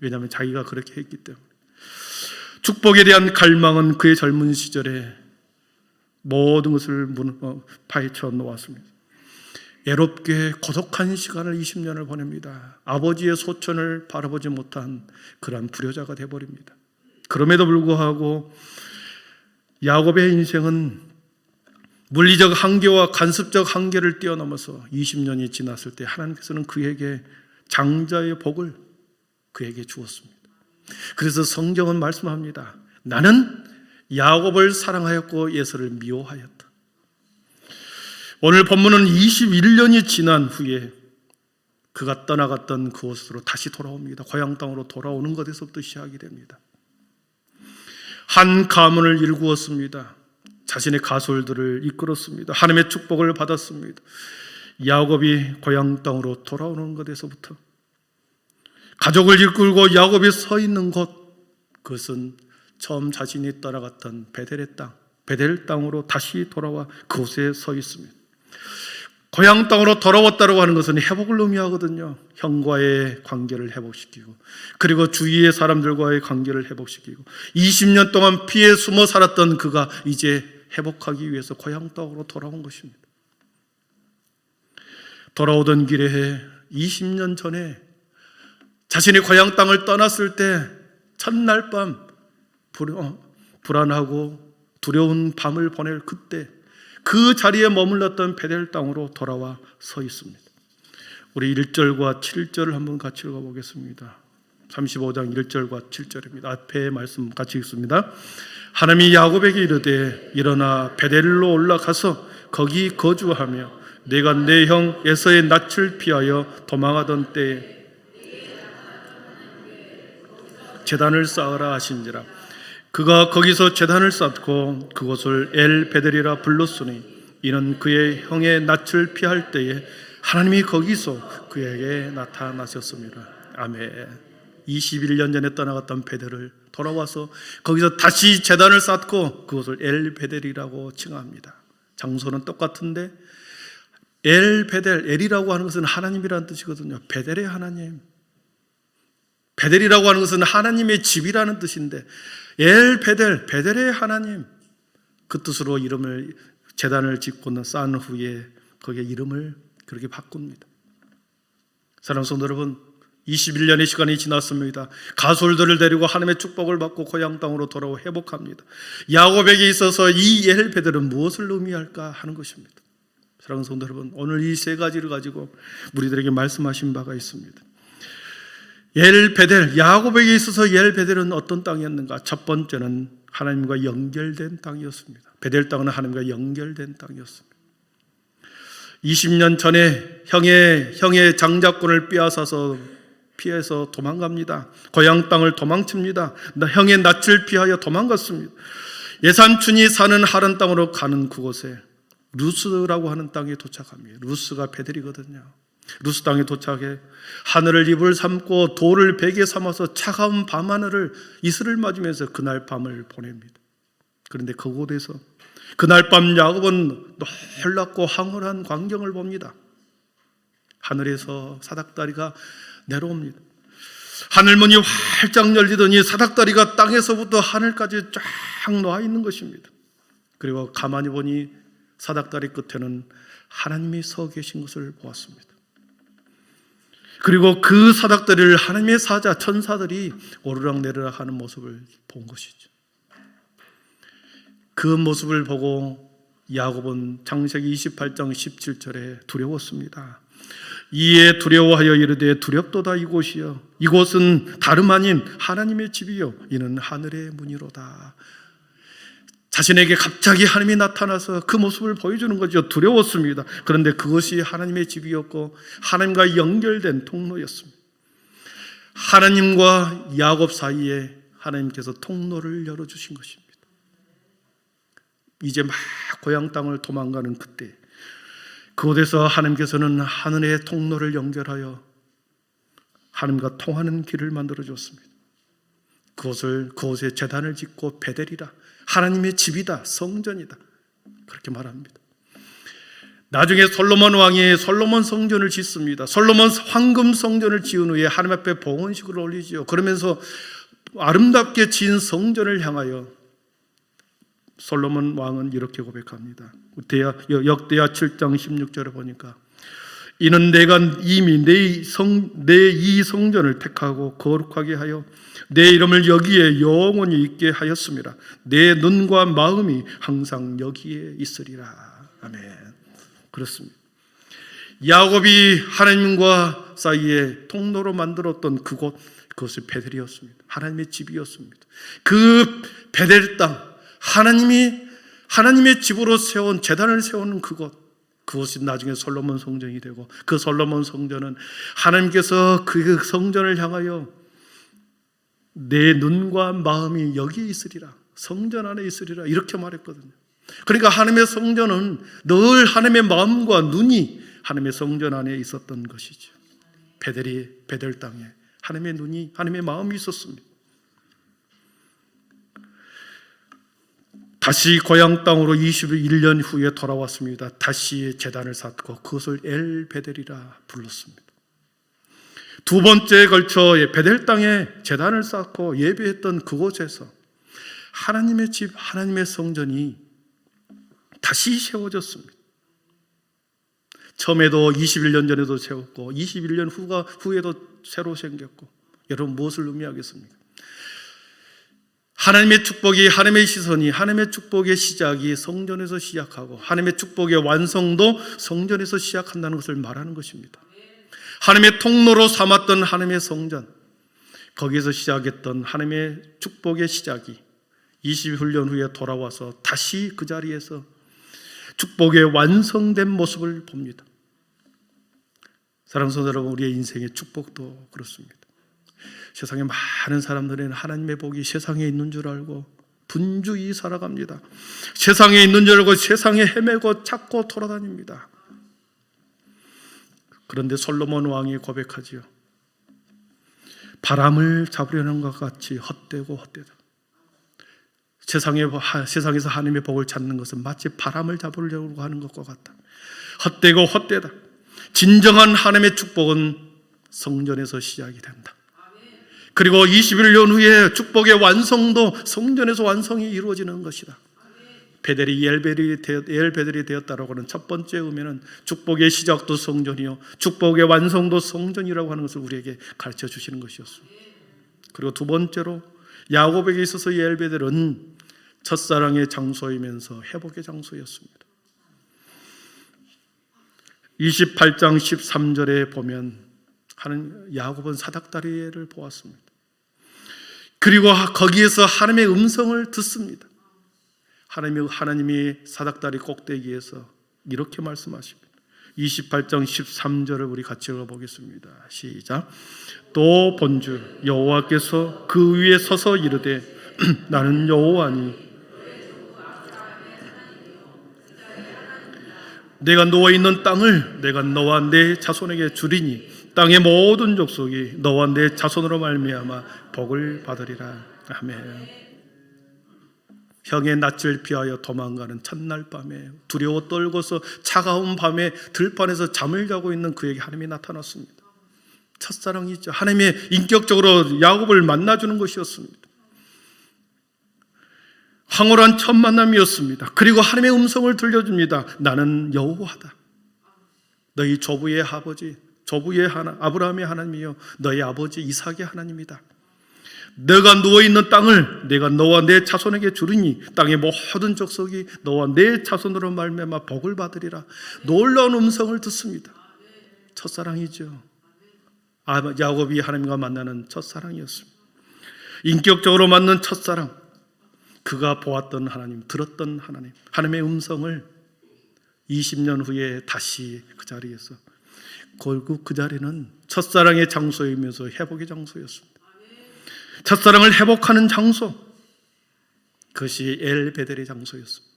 왜냐하면 자기가 그렇게 했기 때문에. 축복에 대한 갈망은 그의 젊은 시절에 모든 것을 파헤쳐 놓았습니다. 애롭게 고독한 시간을 20년을 보냅니다. 아버지의 소천을 바라보지 못한 그러한 불효자가 되어버립니다. 그럼에도 불구하고 야곱의 인생은 물리적 한계와 관습적 한계를 뛰어넘어서 20년이 지났을 때 하나님께서는 그에게 장자의 복을 그에게 주었습니다. 그래서 성경은 말씀합니다. 나는 야곱을 사랑하였고 에서를 미워하였다. 오늘 본문은 21년이 지난 후에 그가 떠나갔던 그곳으로 다시 돌아옵니다. 고향 땅으로 돌아오는 것에서부터 시작이 됩니다. 한 가문을 일구었습니다. 자신의 가솔들을 이끌었습니다. 하나님의 축복을 받았습니다. 야곱이 고향 땅으로 돌아오는 것에서부터 가족을 이끌고 야곱이 서 있는 곳, 그것은 처음 자신이 떠나갔던 베델의 땅, 베델 땅으로 다시 돌아와 그곳에 서 있습니다. 고향 땅으로 돌아왔다고 하는 것은 회복을 의미하거든요. 형과의 관계를 회복시키고 그리고 주위의 사람들과의 관계를 회복시키고 20년 동안 피해 숨어 살았던 그가 이제 회복하기 위해서 고향 땅으로 돌아온 것입니다. 돌아오던 길에 20년 전에 자신이 고향 땅을 떠났을 때 첫날 밤 불안하고 두려운 밤을 보낼 그때 그 자리에 머물렀던 베델 땅으로 돌아와 서 있습니다. 우리 1절과 7절을 한번 같이 읽어보겠습니다. 35장 1절과 7절입니다. 앞에 말씀 같이 읽습니다. 하나님이 야곱에게 이르되 일어나 베델로 올라가서 거기 거주하며 내가 내 형 에서의 낯을 피하여 도망하던 때에 제단을 쌓으라 하신지라. 그가 거기서 제단을 쌓고 그곳을 엘베델이라 불렀으니 이는 그의 형의 낯을 피할 때에 하나님이 거기서 그에게 나타나셨습니다. 아멘. 21년 전에 떠나갔던 베델을 돌아와서 거기서 다시 제단을 쌓고 그것을 엘베델이라고 칭합니다. 장소는 똑같은데 엘베델, 엘이라고 하는 것은 하나님이라는 뜻이거든요. 베델의 하나님. 베델이라고 하는 것은 하나님의 집이라는 뜻인데 엘베델, 베델의 하나님, 그 뜻으로 이름을 제단을 짓고 쌓은 후에 거기에 이름을 그렇게 바꿉니다. 사랑하는 성도 여러분, 21년의 시간이 지났습니다. 가솔들을 데리고 하나님의 축복을 받고 고향 땅으로 돌아오 회복합니다. 야곱에게 있어서 이 엘베델은 무엇을 의미할까 하는 것입니다. 사랑하는 성도 여러분, 오늘 이 세 가지를 가지고 우리들에게 말씀하신 바가 있습니다. 엘베델, 야곱에게 있어서 엘베델은 어떤 땅이었는가? 첫 번째는 하나님과 연결된 땅이었습니다. 베델 땅은 하나님과 연결된 땅이었습니다. 20년 전에 형의 장자권을 빼앗아서 피해서 도망갑니다. 고향 땅을 도망칩니다. 형의 낯을 피하여 도망갔습니다. 예산춘이 사는 하란 땅으로 가는 그곳에 루스라고 하는 땅에 도착합니다. 루스가 베델이거든요. 루스 땅에 도착해 하늘을 이불 삼고 돌을 베개 삼아서 차가운 밤하늘을 이슬을 맞으면서 그날 밤을 보냅니다. 그런데 그곳에서 그날 밤 야곱은 놀랍고 황홀한 광경을 봅니다. 하늘에서 사닥다리가 내려옵니다. 하늘문이 활짝 열리더니 사닥다리가 땅에서부터 하늘까지 쫙 놓아 있는 것입니다. 그리고 가만히 보니 사닥다리 끝에는 하나님이 서 계신 것을 보았습니다. 그리고 그 사닥다리를 하나님의 사자 천사들이 오르락내리락 하는 모습을 본 것이죠. 그 모습을 보고 야곱은 창세기 28장 17절에 두려웠습니다. 이에 두려워하여 이르되 두렵도다 이곳이여, 이곳은 다름 아닌 하나님의 집이요 이는 하늘의 문이로다. 자신에게 갑자기 하나님이 나타나서 그 모습을 보여주는 거죠. 두려웠습니다. 그런데 그것이 하나님의 집이었고 하나님과 연결된 통로였습니다. 하나님과 야곱 사이에 하나님께서 통로를 열어주신 것입니다. 이제 막 고향 땅을 도망가는 그때 그곳에서 하나님께서는 하늘의 통로를 연결하여 하나님과 통하는 길을 만들어줬습니다. 그곳에 제단을 짓고 베델이라, 하나님의 집이다, 성전이다, 그렇게 말합니다. 나중에 솔로몬 왕이 솔로몬 성전을 짓습니다. 솔로몬 황금 성전을 지은 후에 하나님 앞에 봉헌식을 올리지요. 그러면서 아름답게 지은 성전을 향하여 솔로몬 왕은 이렇게 고백합니다. 역대하 7장 16절에 보니까 이는 내가 이미 내 이 성전을 택하고 거룩하게 하여 내 이름을 여기에 영원히 있게 하였습니다. 내 눈과 마음이 항상 여기에 있으리라. 아멘. 그렇습니다. 야곱이 하나님과 사이에 통로로 만들었던 그것이 베델이었습니다. 하나님의 집이었습니다. 그 베델 땅, 하나님의 집으로 세운 제단을 세우는 그것이 나중에 솔로몬 성전이 되고, 그 솔로몬 성전은 하나님께서 그 성전을 향하여 내 눈과 마음이 여기에 있으리라, 성전 안에 있으리라, 이렇게 말했거든요. 그러니까 하나님의 성전은 늘 하나님의 마음과 눈이 하나님의 성전 안에 있었던 것이죠. 베델 땅에 하나님의 눈이, 하나님의 마음이 있었습니다. 다시 고향 땅으로 21년 후에 돌아왔습니다. 다시 제단을 쌓고 그것을 엘베델이라 불렀습니다. 두 번째에 걸쳐 베델 땅에 제단을 쌓고 예배했던 그곳에서 하나님의 집, 하나님의 성전이 다시 세워졌습니다. 처음에도 21년 전에도 세웠고 21년 후에도 새로 생겼고, 여러분 무엇을 의미하겠습니까? 하나님의 축복이, 하나님의 시선이, 하나님의 축복의 시작이 성전에서 시작하고 하나님의 축복의 완성도 성전에서 시작한다는 것을 말하는 것입니다. 하나님의 통로로 삼았던 하나님의 성전, 거기에서 시작했던 하나님의 축복의 시작이 20년 후에 돌아와서 다시 그 자리에서 축복의 완성된 모습을 봅니다. 사랑하는 성도 여러분, 우리의 인생의 축복도 그렇습니다. 세상에 많은 사람들은 하나님의 복이 세상에 있는 줄 알고 분주히 살아갑니다. 세상에 있는 줄 알고 세상에 헤매고 찾고 돌아다닙니다. 그런데 솔로몬 왕이 고백하지요. 바람을 잡으려는 것 같이 헛되고 헛되다. 세상에서 하나님의 복을 찾는 것은 마치 바람을 잡으려고 하는 것과 같다. 헛되고 헛되다. 진정한 하나님의 축복은 성전에서 시작이 된다. 그리고 21년 후에 축복의 완성도 성전에서 완성이 이루어지는 것이다. 베델이 엘베델이 되었다라고 하는 첫 번째 의미는 축복의 시작도 성전이요 축복의 완성도 성전이라고 하는 것을 우리에게 가르쳐 주시는 것이었습니다. 그리고 두 번째로 야곱에게 있어서 엘베델은 첫사랑의 장소이면서 회복의 장소였습니다. 28장 13절에 보면 야곱은 사닥다리를 보았습니다. 그리고 거기에서 하나님의 음성을 듣습니다. 하나님이 사닥다리 꼭대기에서 이렇게 말씀하십니다. 28장 13절을 우리 같이 읽어보겠습니다. 시작. 또 본즉 여호와께서 그 위에 서서 이르되 나는 여호와니 내가 누워있는 땅을 내가 너와 내 자손에게 주리니 땅의 모든 족속이 너와 내 자손으로 말미암아 복을 받으리라. 아멘. 형의 낯을 피하여 도망가는 첫날 밤에 두려워 떨고서 차가운 밤에 들판에서 잠을 자고 있는 그에게 하나님이 나타났습니다. 첫사랑이죠. 하나님이 인격적으로 야곱을 만나주는 것이었습니다. 황홀한 첫 만남이었습니다. 그리고 하나님의 음성을 들려줍니다. 나는 여호와다. 너희 조부의 아버지, 아브라함의 하나님이요 너희 아버지 이삭의 하나님이다. 너가 누워있는 땅을 내가 너와 내 자손에게 주리니 땅의 모든 족속이 너와 내 자손으로 말미암아 복을 받으리라. 놀라운 음성을 듣습니다. 첫사랑이죠. 야곱이 하나님과 만나는 첫사랑이었습니다. 인격적으로 만난 첫사랑. 그가 보았던 하나님, 들었던 하나님, 하나님의 음성을 20년 후에 다시 그 자리에서 결국 그 자리는 첫사랑의 장소이면서 회복의 장소였습니다. 첫사랑을 회복하는 장소, 그것이 엘베델의 장소였습니다.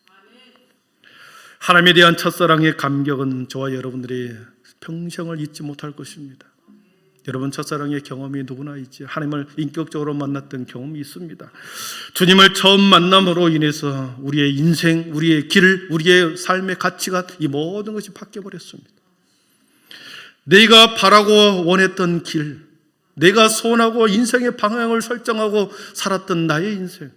하나님에 대한 첫사랑의 감격은 저와 여러분들이 평생을 잊지 못할 것입니다. 여러분 첫사랑의 경험이 누구나 있지. 하나님을 인격적으로 만났던 경험이 있습니다. 주님을 처음 만남으로 인해서 우리의 인생, 우리의 길, 우리의 삶의 가치가 이 모든 것이 바뀌어버렸습니다. 내가 바라고 원했던 길, 내가 소원하고 인생의 방향을 설정하고 살았던 나의 인생,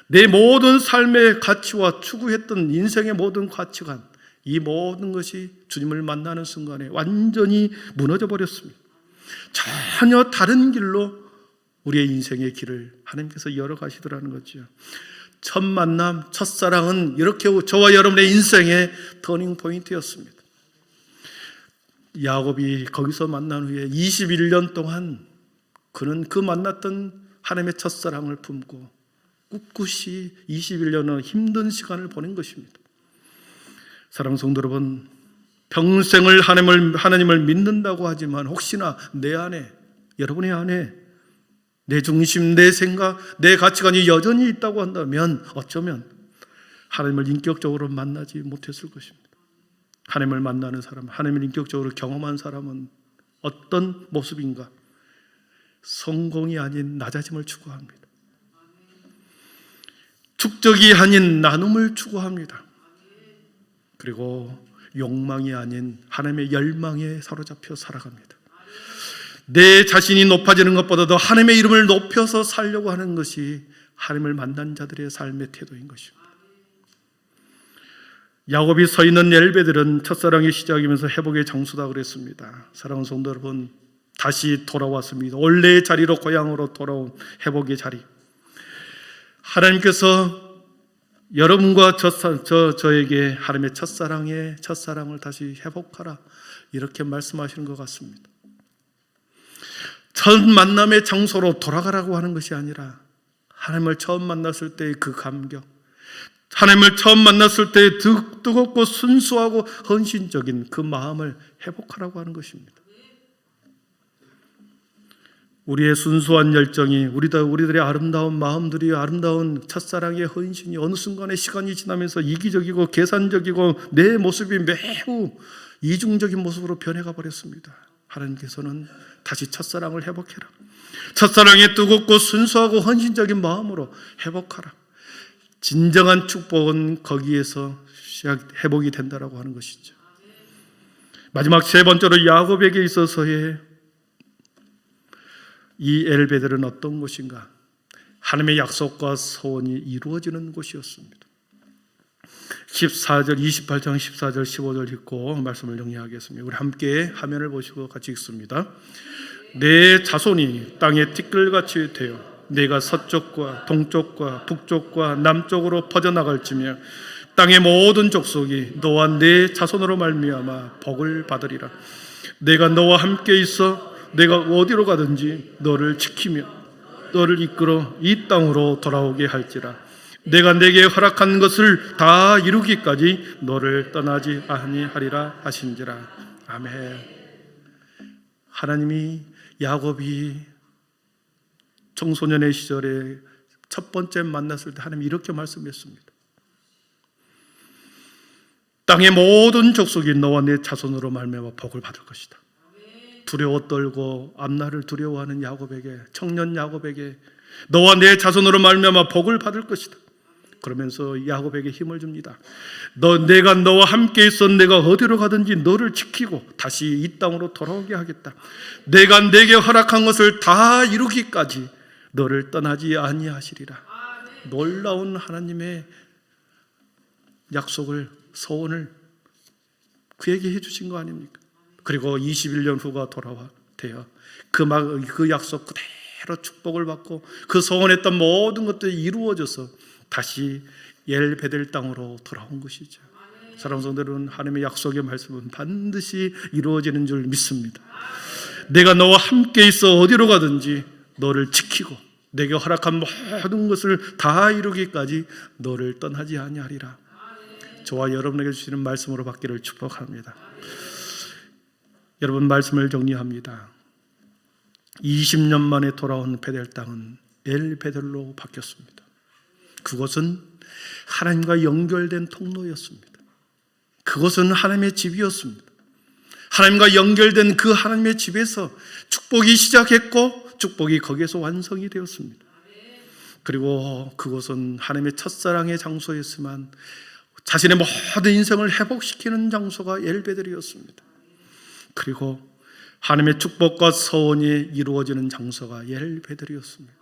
내 모든 삶의 가치와 추구했던 인생의 모든 가치관, 이 모든 것이 주님을 만나는 순간에 완전히 무너져 버렸습니다. 전혀 다른 길로 우리의 인생의 길을 하나님께서 열어가시더라는 거죠. 첫 만남, 첫사랑은 이렇게 저와 여러분의 인생의 터닝 포인트였습니다. 야곱이 거기서 만난 후에 21년 동안 그는 그 만났던 하나님의 첫사랑을 품고 꿋꿋이 21년의 힘든 시간을 보낸 것입니다. 사랑하는 성도 여러분, 평생을 하나님을 믿는다고 하지만 혹시나 내 안에, 여러분의 안에 내 중심, 내 생각, 내 가치관이 여전히 있다고 한다면 어쩌면 하나님을 인격적으로 만나지 못했을 것입니다. 하나님을 만나는 사람, 하나님을 인격적으로 경험한 사람은 어떤 모습인가? 성공이 아닌 낮아짐을 추구합니다. 축적이 아닌 나눔을 추구합니다. 그리고 욕망이 아닌 하나님의 열망에 사로잡혀 살아갑니다. 내 자신이 높아지는 것보다도 하나님의 이름을 높여서 살려고 하는 것이 하나님을 만난 자들의 삶의 태도인 것입니다. 야곱이 서 있는 엘베델은 첫사랑의 시작이면서 회복의 장소다 그랬습니다. 사랑하는 성도 여러분, 다시 돌아왔습니다. 원래의 자리로, 고향으로 돌아온 회복의 자리. 하나님께서 여러분과 저에게 하나님의 첫사랑을 다시 회복하라, 이렇게 말씀하시는 것 같습니다. 첫 만남의 장소로 돌아가라고 하는 것이 아니라 하나님을 처음 만났을 때의 그 감격, 하나님을 처음 만났을 때 뜨겁고 순수하고 헌신적인 그 마음을 회복하라고 하는 것입니다. 우리의 순수한 열정이, 우리들의 아름다운 마음들이, 아름다운 첫사랑의 헌신이 어느 순간에 시간이 지나면서 이기적이고 계산적이고 내 모습이 매우 이중적인 모습으로 변해가 버렸습니다. 하나님께서는 다시 첫사랑을 회복해라. 첫사랑의 뜨겁고 순수하고 헌신적인 마음으로 회복하라. 진정한 축복은 거기에서 회복이 된다라고 하는 것이죠. 마지막 세 번째로 야곱에게 있어서의 이 엘베델은 어떤 곳인가? 하나님의 약속과 소원이 이루어지는 곳이었습니다. 14절, 28장 14절, 15절 읽고 말씀을 정리하겠습니다. 우리 함께 화면을 보시고 같이 읽습니다. 내 자손이 땅에 티끌같이 되어 내가 서쪽과 동쪽과 북쪽과 남쪽으로 퍼져나갈지며 땅의 모든 족속이 너와 내 자손으로 말미암아 복을 받으리라. 내가 너와 함께 있어 내가 어디로 가든지 너를 지키며 너를 이끌어 이 땅으로 돌아오게 할지라. 내가 내게 허락한 것을 다 이루기까지 너를 떠나지 아니하리라 하신지라. 아멘. 하나님이 야곱이 청소년의 시절에 첫 번째 만났을 때 하나님이 이렇게 말씀했습니다. 땅의 모든 족속이 너와 내 자손으로 말미암아 복을 받을 것이다. 두려워 떨고 앞날을 두려워하는 야곱에게, 청년 야곱에게 너와 내 자손으로 말미암아 복을 받을 것이다. 그러면서 야곱에게 힘을 줍니다. 내가 너와 함께 있어 내가 어디로 가든지 너를 지키고 다시 이 땅으로 돌아오게 하겠다. 내가 내게 허락한 것을 다 이루기까지 너를 떠나지 아니하시리라. 놀라운 하나님의 약속을, 소원을 그에게 해주신 거 아닙니까? 그리고 21년 후가 돌아와대요. 그 약속 그대로 축복을 받고 그 소원했던 모든 것들이 이루어져서 다시 엘베델 땅으로 돌아온 것이죠. 사랑하는 성도 여러분, 하나님의 약속의 말씀은 반드시 이루어지는 줄 믿습니다. 내가 너와 함께 있어 어디로 가든지 너를 지키고 내게 허락한 모든 것을 다 이루기까지 너를 떠나지 아니하리라. 저와 여러분에게 주시는 말씀으로 받기를 축복합니다. 여러분, 말씀을 정리합니다. 20년 만에 돌아온 베델 땅은 엘베델로 바뀌었습니다. 그것은 하나님과 연결된 통로였습니다. 그것은 하나님의 집이었습니다. 하나님과 연결된 그 하나님의 집에서 축복이 시작했고 축복이 거기에서 완성이 되었습니다. 그리고 그것은 하나님의 첫사랑의 장소였지만 자신의 모든 인생을 회복시키는 장소가 엘베델이었습니다. 그리고 하나님의 축복과 소원이 이루어지는 장소가 엘베델이었습니다.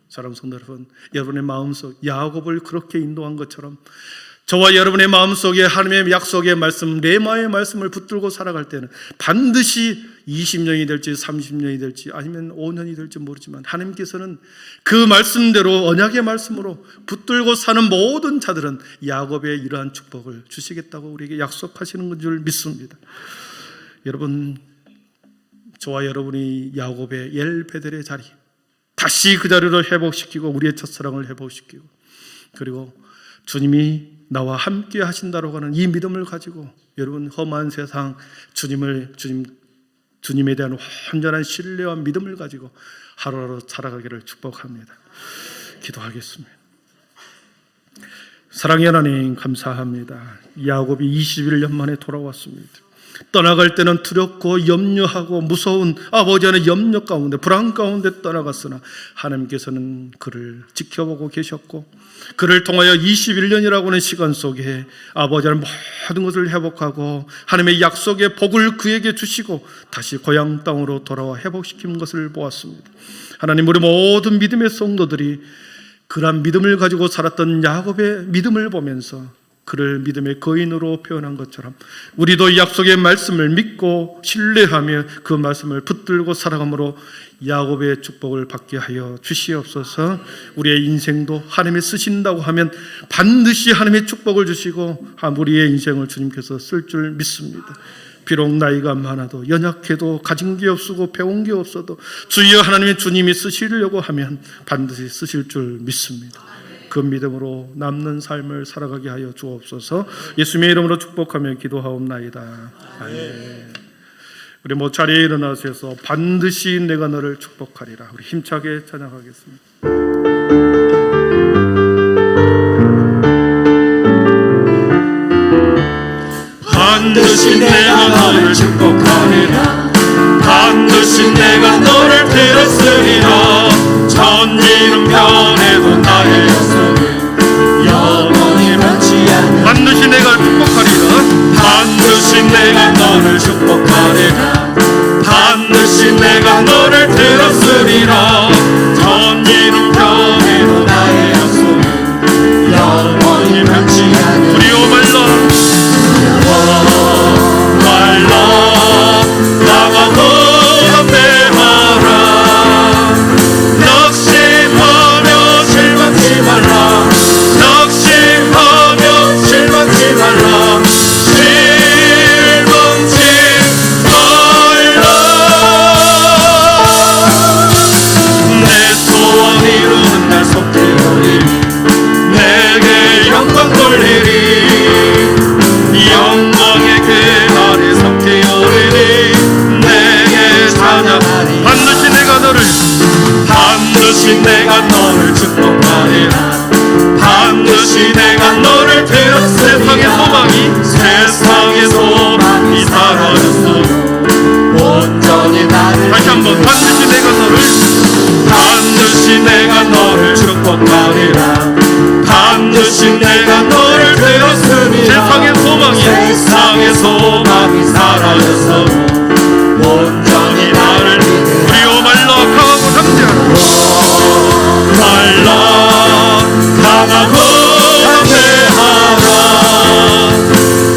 사랑하는 성도 여러분, 여러분의 마음속 야곱을 그렇게 인도한 것처럼 저와 여러분의 마음속에 하나님의 약속의 말씀, 레마의 말씀을 붙들고 살아갈 때는 반드시 20년이 될지 30년이 될지 아니면 5년이 될지 모르지만 하나님께서는 그 말씀대로 언약의 말씀으로 붙들고 사는 모든 자들은 야곱의 이러한 축복을 주시겠다고 우리에게 약속하시는 줄 믿습니다. 여러분, 저와 여러분이 야곱의 엘베델의 자리, 다시 그 자리를 회복시키고 우리의 첫사랑을 회복시키고 그리고 주님이 나와 함께 하신다고 하는 이 믿음을 가지고 여러분 험한 세상 주님에 대한 완전한 신뢰와 믿음을 가지고 하루하루 살아가기를 축복합니다. 기도하겠습니다. 사랑의 하나님, 감사합니다. 야곱이 21년 만에 돌아왔습니다. 떠나갈 때는 두렵고 염려하고 무서운 아버지와의 염려 가운데, 불안 가운데 떠나갔으나 하나님께서는 그를 지켜보고 계셨고 그를 통하여 21년이라고 하는 시간 속에 아버지와의 모든 것을 회복하고 하나님의 약속의 복을 그에게 주시고 다시 고향 땅으로 돌아와 회복시킨 것을 보았습니다. 하나님, 우리 모든 믿음의 성도들이 그러한 믿음을 가지고 살았던 야곱의 믿음을 보면서 그를 믿음의 거인으로 표현한 것처럼 우리도 약속의 말씀을 믿고 신뢰하며 그 말씀을 붙들고 살아감으로 야곱의 축복을 받게 하여 주시옵소서. 우리의 인생도 하나님이 쓰신다고 하면 반드시 하나님의 축복을 주시고 우리의 인생을 주님께서 쓸 줄 믿습니다. 비록 나이가 많아도 연약해도 가진 게 없고 배운 게 없어도 주여 하나님의 주님이 쓰시려고 하면 반드시 쓰실 줄 믿습니다. 그 믿음으로 남는 삶을 살아가게 하여 주옵소서. 예수님의 이름으로 축복하며 기도하옵나이다. 아멘. 우리 자리에 일어나셔서 반드시 내가 너를 축복하리라. 우리 힘차게 찬양하겠습니다. 반드시 내가 너를 축복하리라. 반드시 내가 너를 들었으리라. 천지는 변해도 나의 약속은 영원히 변치 않는. 반드시 내가 축복하리라. 반드시 내가 너를 축복하리라. 반드시 내가 너를 들었으리라. 천지는 변해도 나의 약속은 영원히 변치 않는. 두려워 말라. 말라 나가고 담대하라. 낙심하며 실망치 말라. 낙심하며 실망치 말라. 실망치 말라. 내 소원 이루는 날 속히오니 내게 영광 돌리리. 영광의 그날에 속히 오르니 내게 찬양하리. 반드시 내가 너를 반드시 내가 너를 축복하리라. 반드시 내가 너를 들었으리라. 세상의 소망이 사라졌어. 온전히 나를. 다시 한번 반드시 내가 너를 반드시 내가 너를 축복하리라. 반드시 내가 너를 들었으리라. 세상의 소망이 사라져서 온전히 나를 믿으라. 두려워 말라. 강하고 담대하라. 말라 강하고 담대하라.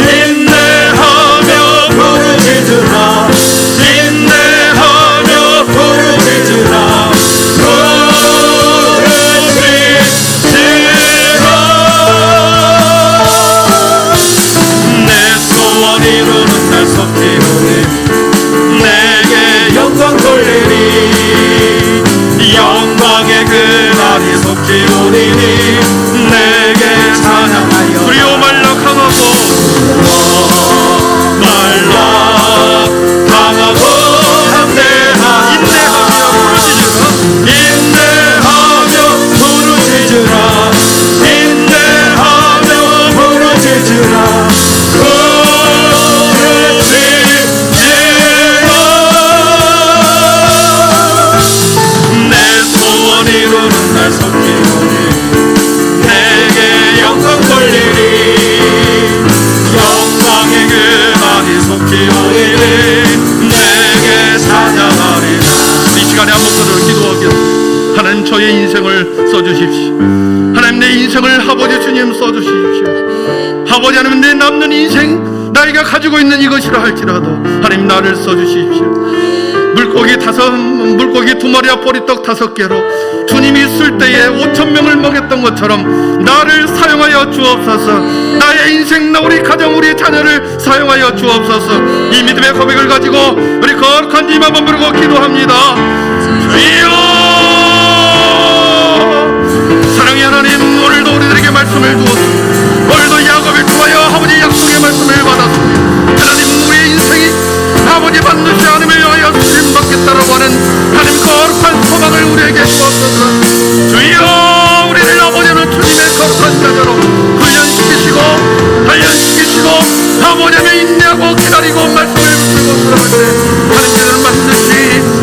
인내하며 부르짖으라. 인내하며 부르짖으라. 내 소원 이루는 날 속히 오니 내게 영광 돌리리. 영광의 그날이 속히 오리니 내게 찬양하여. 두려워 말라. 강하고 말라 강하고 담대하라. 인내하며 부르짖으라. 인내하며 부르짖으라. 내 소원 이루는 날 속히 오니 내게 영광 돌리리. 영광의 그날이 속히 오니 내게 찬양하리라. 이 시간에 한 목소리로 기도하겠습니다. 하나님 저의 인생을 써주십시오. 하나님 내 인생을 아버지 주님 써주십시오. 아버지 하나님 내 남는 인생 나이가 가지고 있는 이것이라 할지라도 하나님 나를 써주십시오. 물고기 2마리와 보리떡 5개로 주님이 있을 때에 5,000명을 먹였던 것처럼 나를 사용하여 주옵소서. 나의 인생, 우리 가정, 우리 자녀를 사용하여 주옵소서. 이 믿음의 고백을 가지고 우리 거룩한 이름 한번 부르고 기도합니다. 주여, 사랑의 하나님, 오늘도 우리들에게 말씀을 주옵소서. 오늘도 야곱을 통하여 아버지 약속의 말씀을 받았습니다. 하나님 우리의 인생이 아버지 반드시 하나님을 위하여 쓰임받겠다라고 하는 하나님 거룩한 소망을 우리에게 주옵소서. 주여, 우리를 아버지는 주님의 거룩한 자녀로 훈련시키시고 단련시키시고 아버지의 인내하고 기다리고 말씀을 붙들고 살아갈 때 하나님께서는 반드시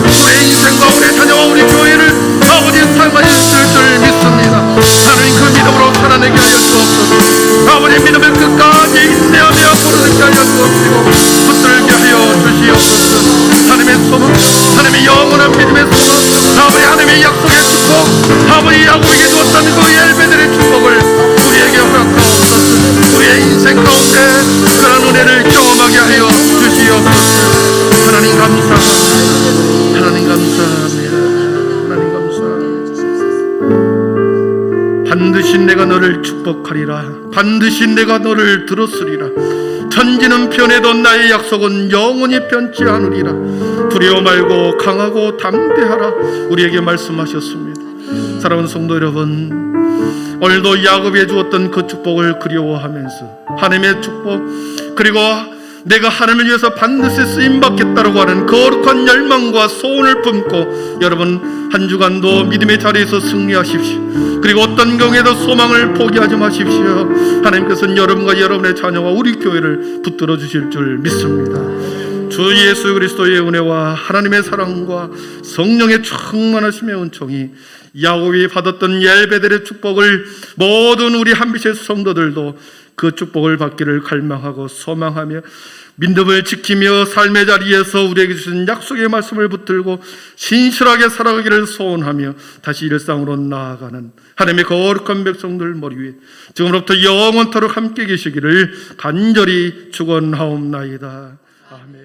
우리의 인생과 우리의 자녀와 우리 교회를 아버지 사용하실 줄 믿습니다. 하나님 그 믿음으로 살아내게 하여 주옵소서. 아버지 믿음의 끝까지 인내하며 부르짖게 하여 주옵시고 붙들게 하여 주시옵소서. 하나님의 소망, 하나님의 영원한 믿음의 소망, 아버지 하나님의 약속의 축복, 아버지 야곱에게 주었던 그 엘베들의 축복을 우리에게 허락하옵소서. 우리의 인생 가운데 그런 은혜를 경험하게 하여 주시옵소서. 하나님 감사합니다. 하나님 감사합니다. 하나님 감사합니다. 반드시 내가 너를 축복하리라. 반드시 내가 너를 들었으리라. 천지는 변해도 나의 약속은 영원히 변치 않으리라. 두려워 말고 강하고 담대하라. 우리에게 말씀하셨습니다. 사랑하는 성도 여러분, 오늘도 야곱이 주었던 그 축복을 그리워하면서 하나님의 축복, 그리고 내가 하나님을 위해서 반드시 쓰임받겠다라고 하는 거룩한 열망과 소원을 품고 여러분 한 주간도 믿음의 자리에서 승리하십시오. 그리고 어떤 경우에도 소망을 포기하지 마십시오. 하나님께서는 여러분과 여러분의 자녀와 우리 교회를 붙들어 주실 줄 믿습니다. 주 예수 그리스도의 은혜와 하나님의 사랑과 성령의 충만하심의 은총이 야곱이 받았던 엘베델의 축복을 모든 우리 한빛의 성도들도 그 축복을 받기를 갈망하고 소망하며 믿음을 지키며 삶의 자리에서 우리에게 주신 약속의 말씀을 붙들고 신실하게 살아가기를 소원하며 다시 일상으로 나아가는 하나님의 거룩한 백성들 머리 위에 지금부터 영원토록 함께 계시기를 간절히 축원하옵나이다. 아멘.